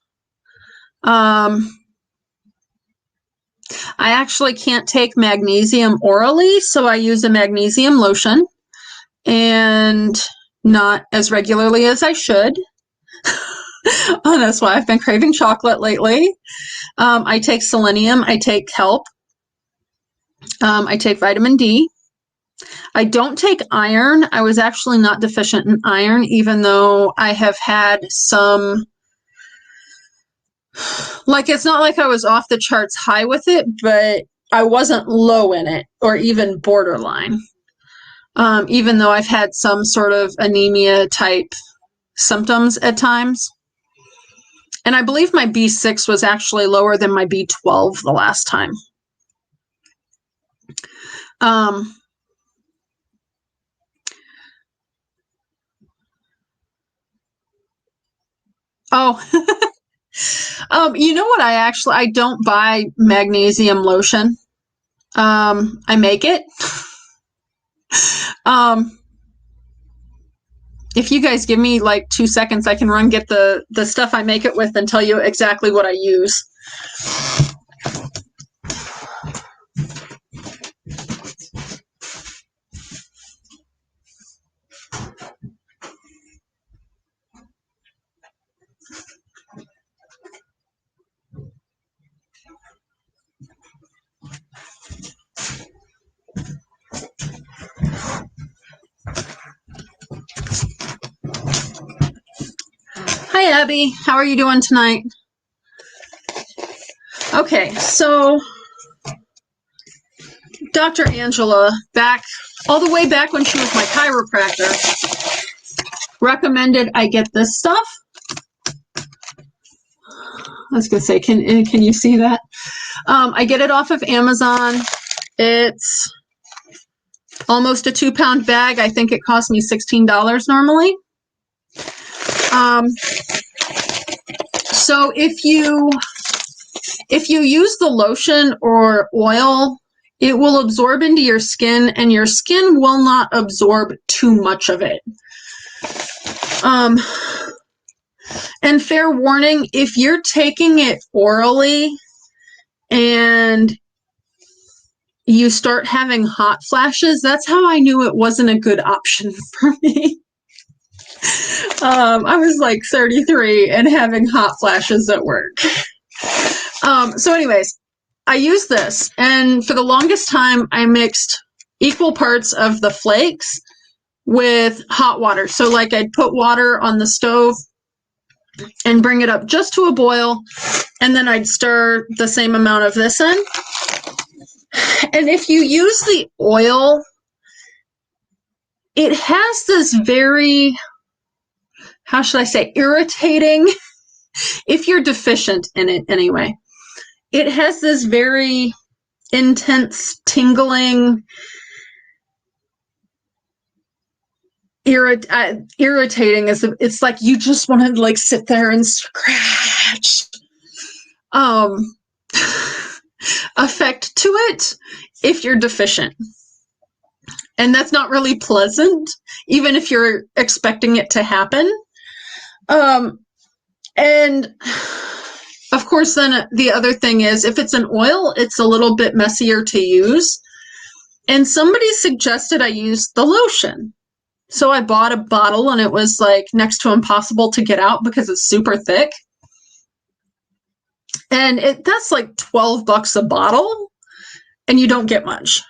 I actually can't take magnesium orally, so I use a magnesium lotion, and not as regularly as I should. Oh, that's why I've been craving chocolate lately. I take selenium, I take kelp, I take vitamin D. I don't take iron. I was actually not deficient in iron, even though I have had some, like, it's not like I was off the charts high with it, but I wasn't low in it or even borderline. Even though I've had some sort of anemia type symptoms at times. And I believe my B6 was actually lower than my B12 the last time. You know what? I don't buy magnesium lotion. I make it. If you guys give me like 2 seconds, I can run get the stuff I make it with and tell you exactly what I use. Hi, Abby. How are you doing tonight? Okay, so Dr. Angela, all the way back when she was my chiropractor, recommended I get this stuff. I was going to say, can you see that? I get it off of Amazon. It's almost a 2-pound bag. I think it cost me $16 normally. So if you use the lotion or oil, it will absorb into your skin, and your skin will not absorb too much of it. And fair warning, if you're taking it orally and you start having hot flashes, that's how I knew it wasn't a good option for me. I was like 33 and having hot flashes at work. So anyways, I used this, and for the longest time, I mixed equal parts of the flakes with hot water. So like I'd put water on the stove and bring it up just to a boil, and then I'd stir the same amount of this in. And if you use the oil, it has this very, how should I say, irritating, if you're deficient in it anyway, it has this very intense tingling, irritating. It's like you just want to like sit there and scratch. Effect to it if you're deficient. And that's not really pleasant, even if you're expecting it to happen. And of course, then the other thing is, if it's an oil, it's a little bit messier to use. And somebody suggested I use the lotion. So I bought a bottle, and it was like next to impossible to get out because it's super thick. And that's like $12 a bottle, and you don't get much.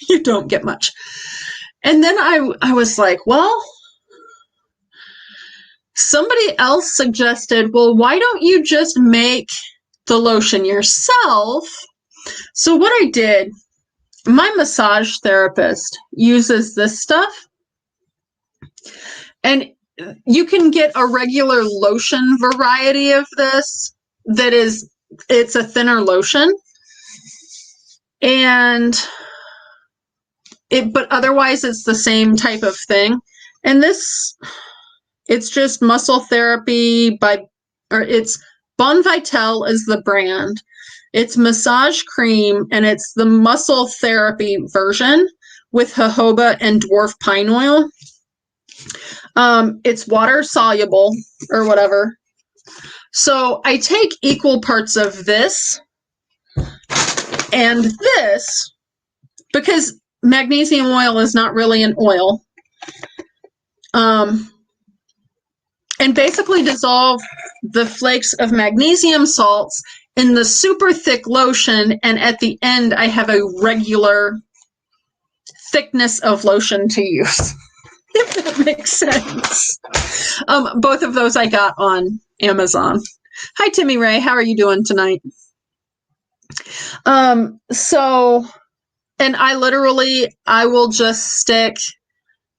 You don't get much. And then I was like, well, somebody else suggested, well, why don't you just make the lotion yourself? So what I did, my massage therapist uses this stuff, and you can get a regular lotion variety of this it's a thinner lotion, but otherwise it's the same type of thing. And it's just muscle therapy it's Bon Vital is the brand. It's massage cream, and it's the muscle therapy version with jojoba and dwarf pine oil. It's water soluble or whatever. So I take equal parts of this and this, because magnesium oil is not really an oil. And basically dissolve the flakes of magnesium salts in the super thick lotion, and at the end I have a regular thickness of lotion to use. If that makes sense. Both of those I got on Amazon. Hi, Timmy Ray. How are you doing tonight? And I will just stick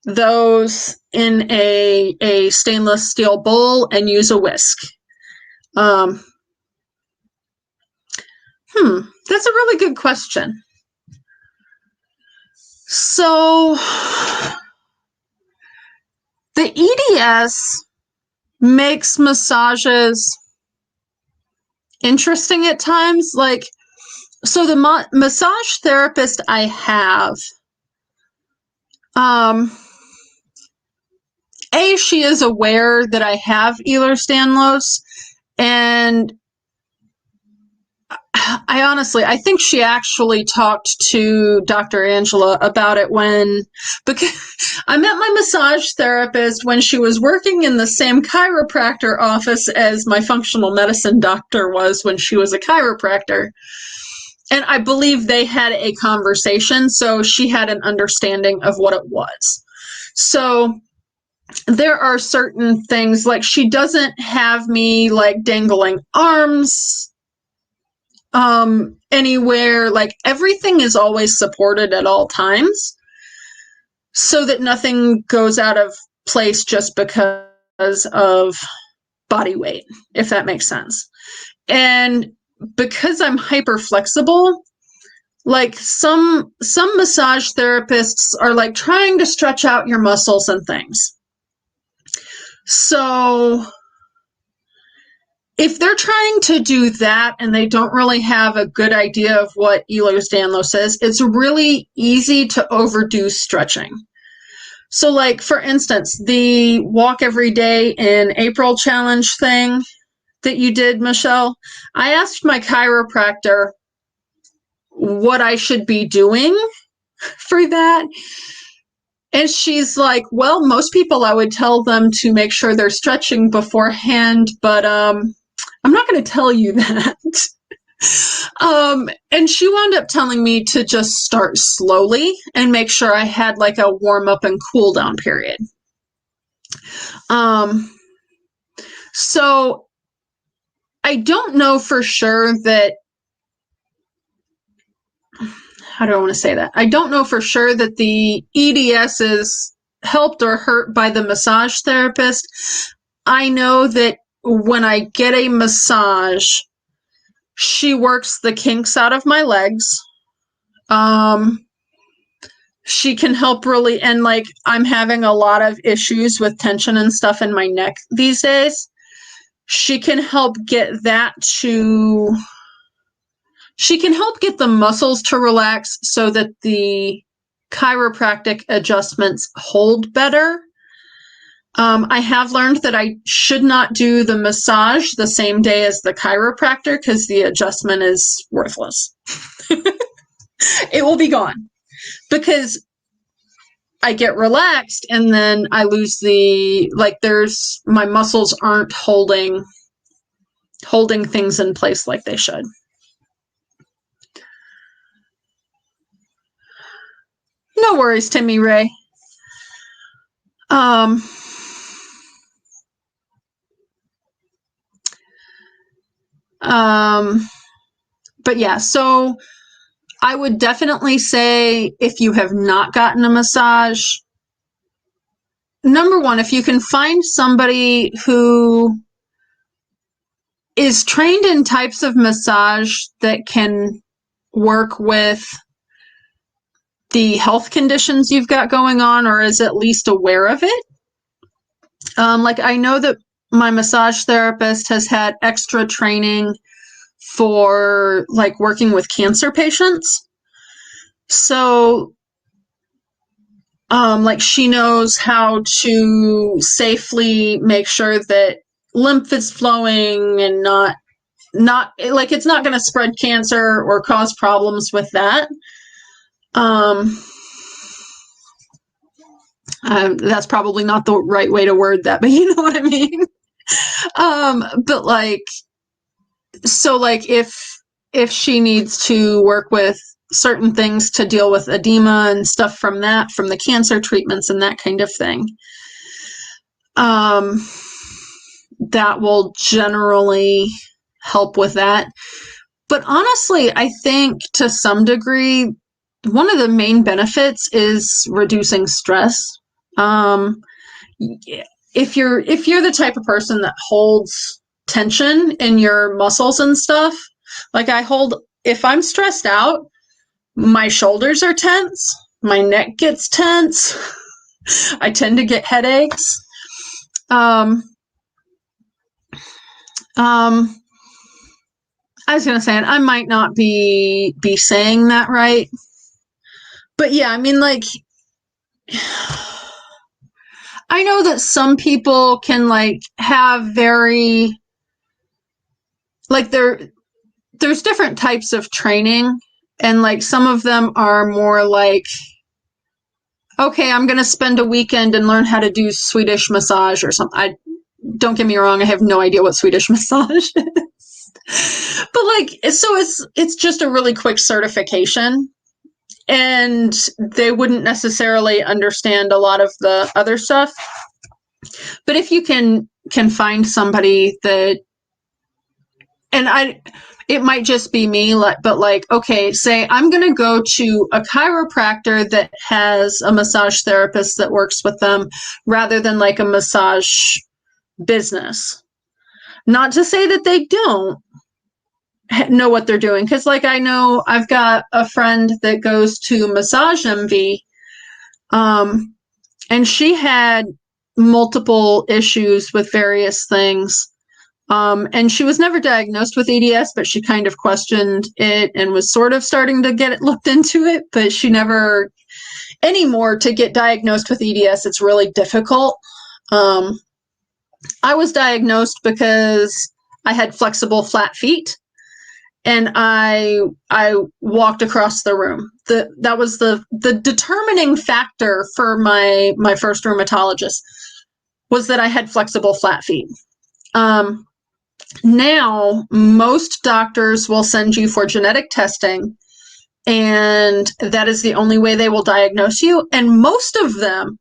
those in a stainless steel bowl and use a whisk. That's a really good question. So the EDS makes massages interesting at times. Like, so the massage therapist I have, she is aware that I have Ehlers-Danlos, and I think she actually talked to Dr. Angela about it because I met my massage therapist when she was working in the same chiropractor office as my functional medicine doctor was when she was a chiropractor. And I believe they had a conversation, so she had an understanding of what it was. So there are certain things, like she doesn't have me like dangling arms anywhere. Like everything is always supported at all times so that nothing goes out of place just because of body weight, if that makes sense. And because I'm hyper flexible, like some massage therapists are like trying to stretch out your muscles and things. So if they're trying to do that and they don't really have a good idea of what Ehlers-Danlos is, it's really easy to overdo stretching. So like, for instance, the walk every day in April challenge thing that you did, Michelle, I asked my chiropractor what I should be doing for that. And she's like, well, most people I would tell them to make sure they're stretching beforehand, but I'm not going to tell you that. And she wound up telling me to just start slowly and make sure I had like a warm up and cool down period. So I don't know for sure that, how do I want to say that? I don't know for sure that the EDS is helped or hurt by the massage therapist. I know that when I get a massage, she works the kinks out of my legs. She can help really, and like I'm having a lot of issues with tension and stuff in my neck these days. She can help get the muscles to relax so that the chiropractic adjustments hold better. I have learned that I should not do the massage the same day as the chiropractor because the adjustment is worthless. It will be gone because I get relaxed and then I lose my muscles aren't holding things in place like they should. No worries, Timmy Ray. But yeah, so I would definitely say if you have not gotten a massage, number one, if you can find somebody who is trained in types of massage that can work with the health conditions you've got going on, or is at least aware of it. Like I know that my massage therapist has had extra training for like working with cancer patients. So Like she knows how to safely make sure that lymph is flowing and not like it's not going to spread cancer or cause problems with that. That's probably not the right way to word that, but you know what I mean. But like, so like if she needs to work with certain things to deal with edema and stuff from the cancer treatments and that kind of thing, that will generally help with that. But honestly, I think to some degree, one of the main benefits is reducing stress. If you're the type of person that holds tension in your muscles and stuff, like if I'm stressed out, my shoulders are tense, my neck gets tense, I tend to get headaches. I was gonna say, and I might not be saying that right, but yeah, I mean, like, I know that some people can like have very like there's different types of training, and like some of them are more like, okay, I'm gonna spend a weekend and learn how to do Swedish massage or something. Don't get me wrong, I have no idea what Swedish massage is. But like, so it's just a really quick certification, and they wouldn't necessarily understand a lot of the other stuff. But if you can find somebody that, and it might just be me, but like, okay, say I'm going to go to a chiropractor that has a massage therapist that works with them rather than like a massage business. Not to say that they don't know what they're doing, because like I know I've got a friend that goes to Massage MV, and she had multiple issues with various things, and she was never diagnosed with EDS, but she kind of questioned it and was sort of starting to get it looked into it, but she never anymore. To get diagnosed with EDS, it's really difficult. I was diagnosed because I had flexible flat feet, and I walked across the room. That was the determining factor for my first rheumatologist, was that I had flexible flat feet. Now most doctors will send you for genetic testing, and that is the only way they will diagnose you. And most of them,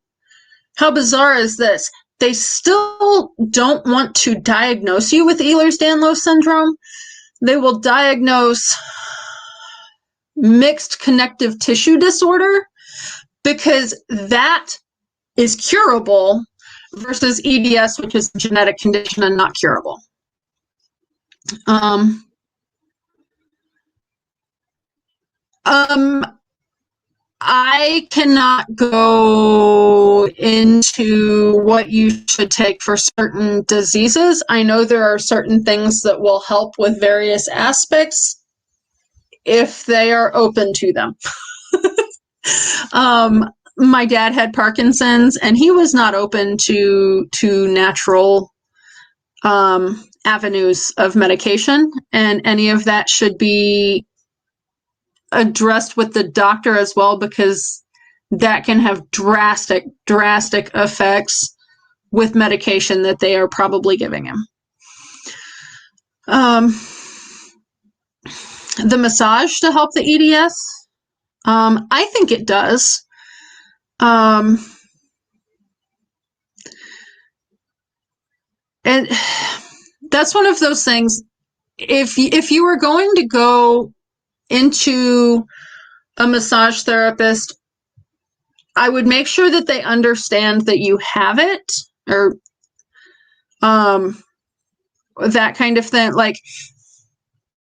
how bizarre is this? They still don't want to diagnose you with Ehlers-Danlos syndrome. They will diagnose mixed connective tissue disorder because that is curable, versus EDS, which is a genetic condition and not curable. I cannot go into what you should take for certain diseases. I know there are certain things that will help with various aspects if they are open to them. My dad had Parkinson's, and he was not open to natural avenues of medication, and any of that should be addressed with the doctor as well, because that can have drastic effects with medication that they are probably giving him. The massage to help the EDS, I think it does. And that's one of those things. If you were going to go into a massage therapist, I would make sure that they understand that you have it, or that kind of thing. Like,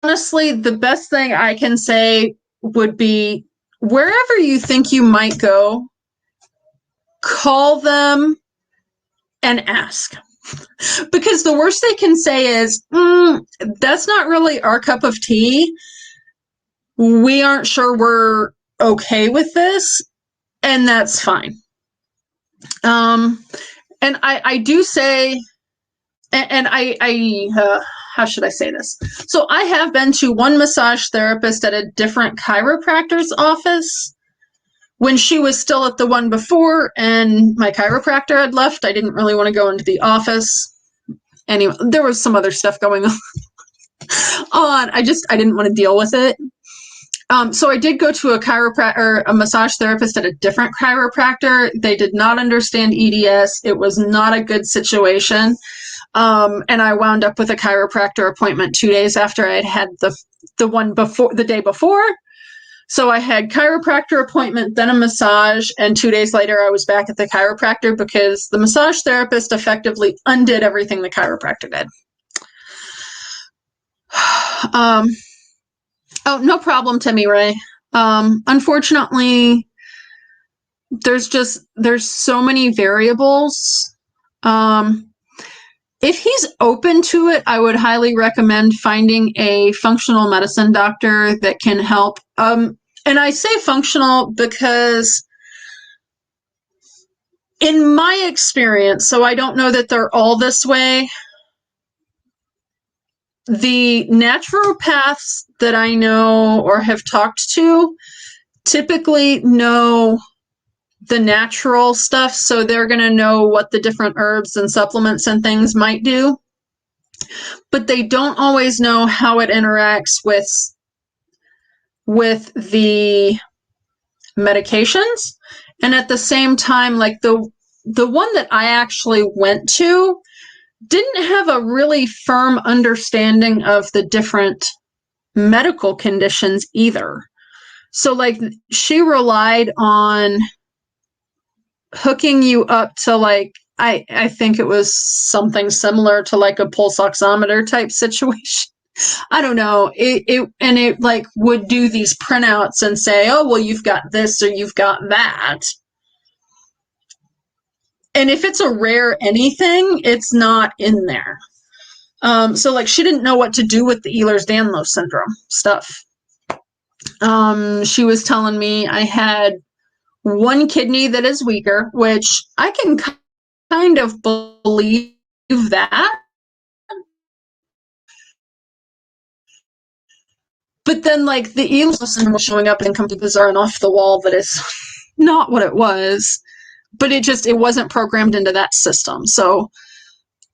honestly, the best thing I can say would be, wherever you think you might go, call them and ask. Because the worst they can say is, that's not really our cup of tea. We aren't sure we're okay with this, and that's fine. And I do say, and how should I say this? So I have been to one massage therapist at a different chiropractor's office when she was still at the one before and my chiropractor had left. I didn't really want to go into the office. Anyway, there was some other stuff going on. I didn't want to deal with it. So I did go to a chiropractor or a massage therapist at a different chiropractor. They did not understand EDS. It was not a good situation. And I wound up with a chiropractor appointment 2 days after I had the one before, the day before. So I had chiropractor appointment, then a massage, and 2 days later I was back at the chiropractor because the massage therapist effectively undid everything the chiropractor did. Oh, no problem, Timmy Ray. Unfortunately, there's so many variables. If he's open to it, I would highly recommend finding a functional medicine doctor that can help. And I say functional because in my experience, so I don't know that they're all this way, the naturopaths that I know or have talked to typically know the natural stuff, so they're going to know what the different herbs and supplements and things might do, but they don't always know how it interacts with the medications. And at the same time, like the one that I actually went to didn't have a really firm understanding of the different medical conditions either. So like she relied on hooking you up to like, I think it was something similar to like a pulse oximeter type situation. I don't know. It like would do these printouts and say, oh, well, you've got this or you've got that. And if it's a rare anything, it's not in there. So like she didn't know what to do with the Ehlers-Danlos syndrome stuff. She was telling me I had one kidney that is weaker, which I can kind of believe that. But then like the Ehlers syndrome was showing up in completely bizarre and off the wall that is not what it was. But it wasn't programmed into that system. So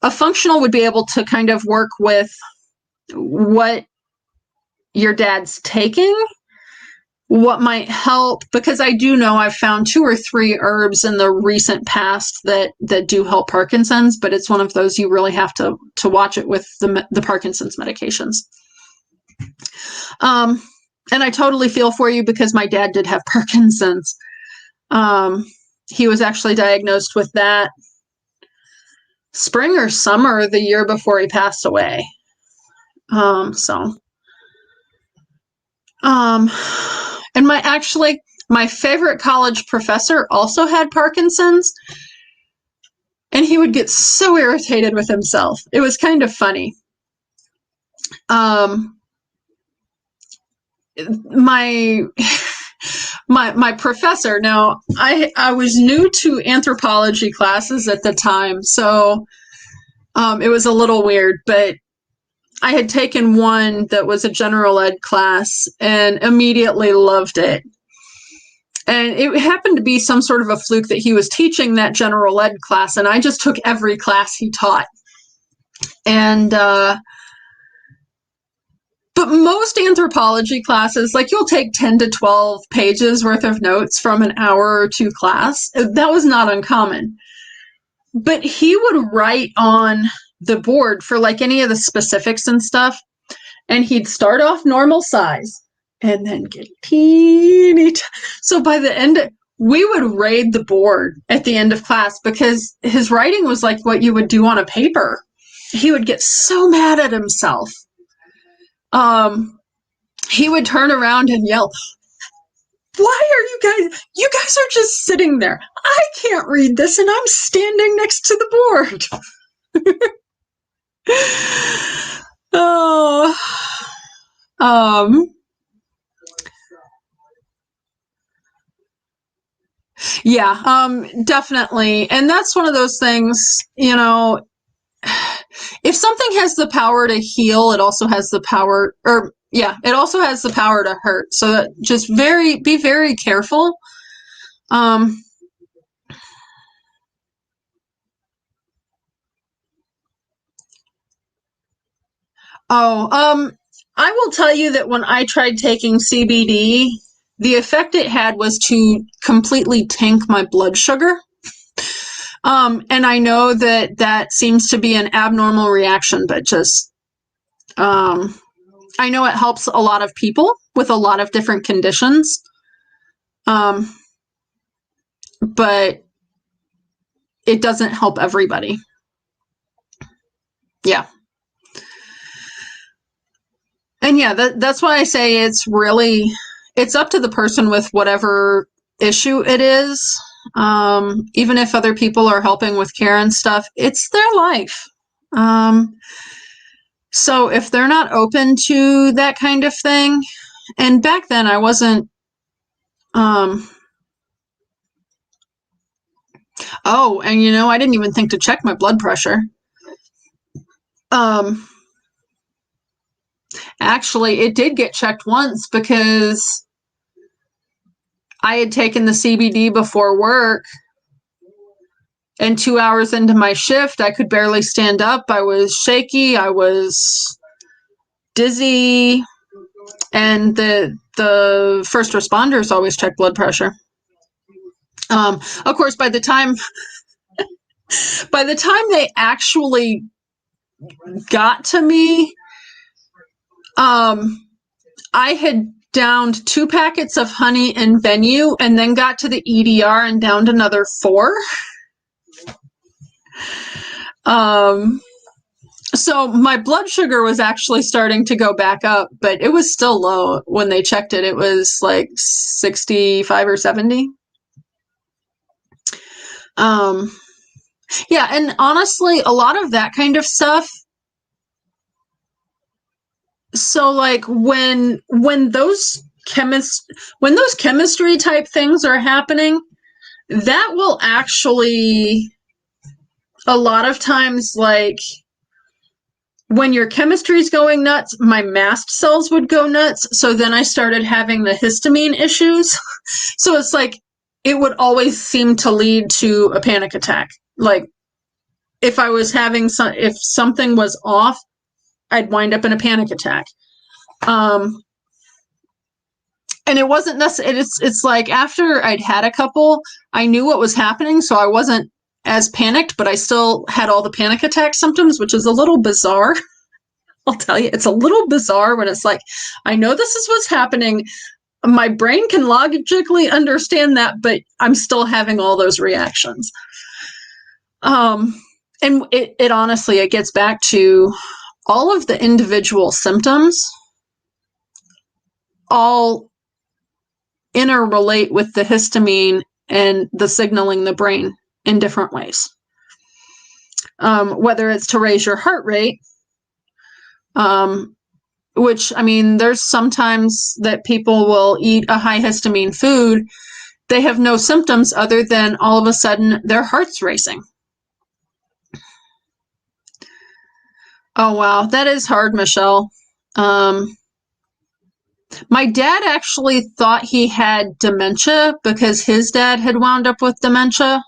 a functional would be able to kind of work with what your dad's taking, what might help, because I do know I've found 2 or 3 herbs in the recent past that do help Parkinson's, but it's one of those you really have to watch it with the Parkinson's medications. And I totally feel for you because my dad did have Parkinson's. He was actually diagnosed with that spring or summer the year before he passed away. And my favorite college professor also had Parkinson's, and he would get so irritated with himself. It was kind of funny. My professor, now I was new to anthropology classes at the time, so it was a little weird, but I had taken one that was a general ed class and immediately loved it. And it happened to be some sort of a fluke that he was teaching that general ed class, and I just took every class he taught. And but most anthropology classes, like you'll take 10 to 12 pages worth of notes from an hour or 2 class. That was not uncommon. But he would write on the board for like any of the specifics and stuff, and he'd start off normal size and then get teeny. So by the end, we would raid the board at the end of class because his writing was like what you would do on a paper. He would get so mad at himself. He would turn around and yell, why are you guys are just sitting there. I can't read this and I'm standing next to the board. Oh, Yeah, definitely. And that's one of those things, you know, if something has the power to heal, it also has the power, or yeah, it also has the power to hurt. So that just be very careful. Um, I will tell you that when I tried taking CBD, the effect it had was to completely tank my blood sugar. And I know that that seems to be an abnormal reaction, but just, I know it helps a lot of people with a lot of different conditions. Um, but it doesn't help everybody. Yeah. And yeah, that's why I say it's up to the person with whatever issue it is. Even if other people are helping with care and stuff, it's their life. Um, so if they're not open to that kind of thing, and back then I wasn't, um, oh, and you know, I didn't even think to check my blood pressure. Um, Actually, it did get checked once because I had taken the CBD before work, and 2 hours into my shift, I could barely stand up. I was shaky. I was dizzy. And the first responders always check blood pressure. Of course, by the time they actually got to me, I had downed 2 packets of honey in Venue and then got to the EDR and downed another 4. Um, so my blood sugar was actually starting to go back up, but it was still low when they checked it. It was like 65 or 70. Um, yeah, and honestly, a lot of that kind of stuff. So like when those chemistry type things are happening, that will actually a lot of times, like when your chemistry is going nuts, my mast cells would go nuts. So then I started having the histamine issues. So it's like it would always seem to lead to a panic attack. Like if if something was off, I'd wind up in a panic attack. And it wasn't necessarily, it's like after I'd had a couple, I knew what was happening, so I wasn't as panicked, but I still had all the panic attack symptoms, which is a little bizarre. I'll tell you, it's a little bizarre when it's like, I know this is what's happening. My brain can logically understand that, but I'm still having all those reactions. And it honestly, it gets back to all of the individual symptoms all interrelate with the histamine and the signaling the brain in different ways. Whether it's to raise your heart rate, which, I mean, there's sometimes that people will eat a high histamine food. They have no symptoms other than all of a sudden their heart's racing. Oh, wow. That is hard, Michelle. My dad actually thought he had dementia because his dad had wound up with dementia.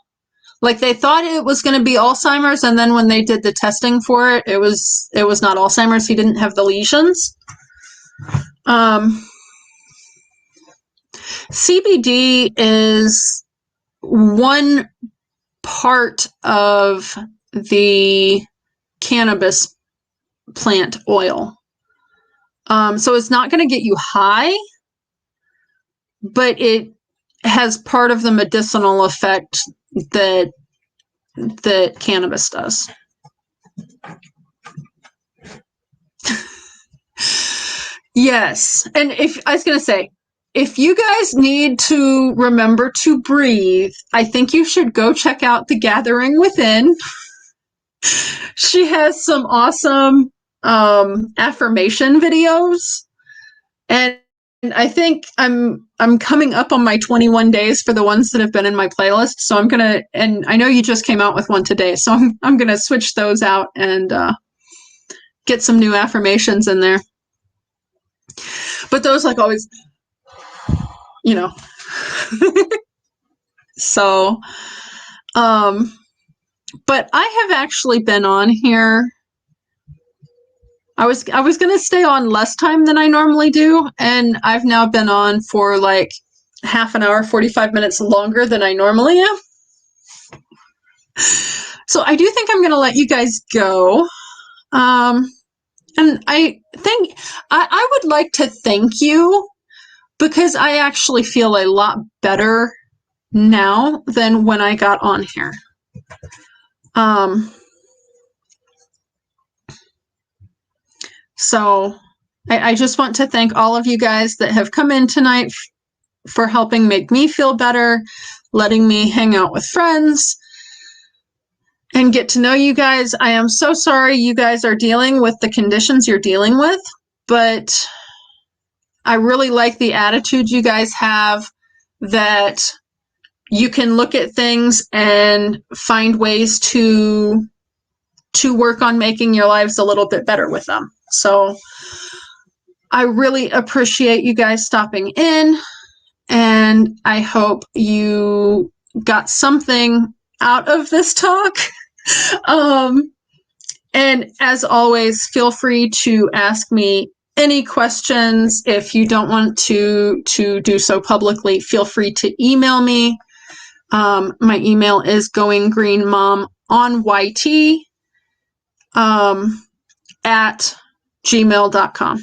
Like they thought it was going to be Alzheimer's, and then when they did the testing for it, it was not Alzheimer's. He didn't have the lesions. CBD is one part of the cannabis plant oil. So it's not going to get you high, but it has part of the medicinal effect that cannabis does. Yes. And if I was going to say, if you guys need to remember to breathe, I think you should go check out The Gathering Within. She has some awesome affirmation videos. And I think I'm coming up on my 21 days for the ones that have been in my playlist. So I'm gonna, and I know you just came out with one today, so I'm gonna switch those out and get some new affirmations in there. But those, like always, you know. So, but I have actually been on here. I was gonna stay on less time than I normally do, and I've now been on for like half an hour, 45 minutes longer than I normally am. So I do think I'm gonna let you guys go. And I think I would like to thank you because I actually feel a lot better now than when I got on here. So I just want to thank all of you guys that have come in tonight for helping make me feel better, letting me hang out with friends, and get to know you guys. I am so sorry you guys are dealing with the conditions you're dealing with, but I really like the attitude you guys have, that you can look at things and find ways to work on making your lives a little bit better with them. So I really appreciate you guys stopping in, and I hope you got something out of this talk. And as always, feel free to ask me any questions. If you don't want to do so publicly, feel free to email me. My email is goinggreenmomonyt at gmail.com.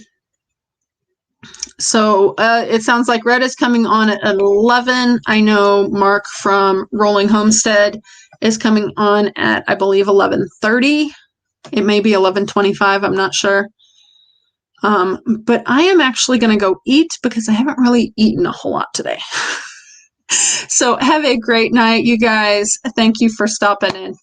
So it sounds like Red is coming on at 11. I know Mark from Rolling Homestead is coming on at, I believe, 11:30. It may be 11:25. I'm not sure. But I am actually going to go eat because I haven't really eaten a whole lot today. So have a great night, you guys. Thank you for stopping in.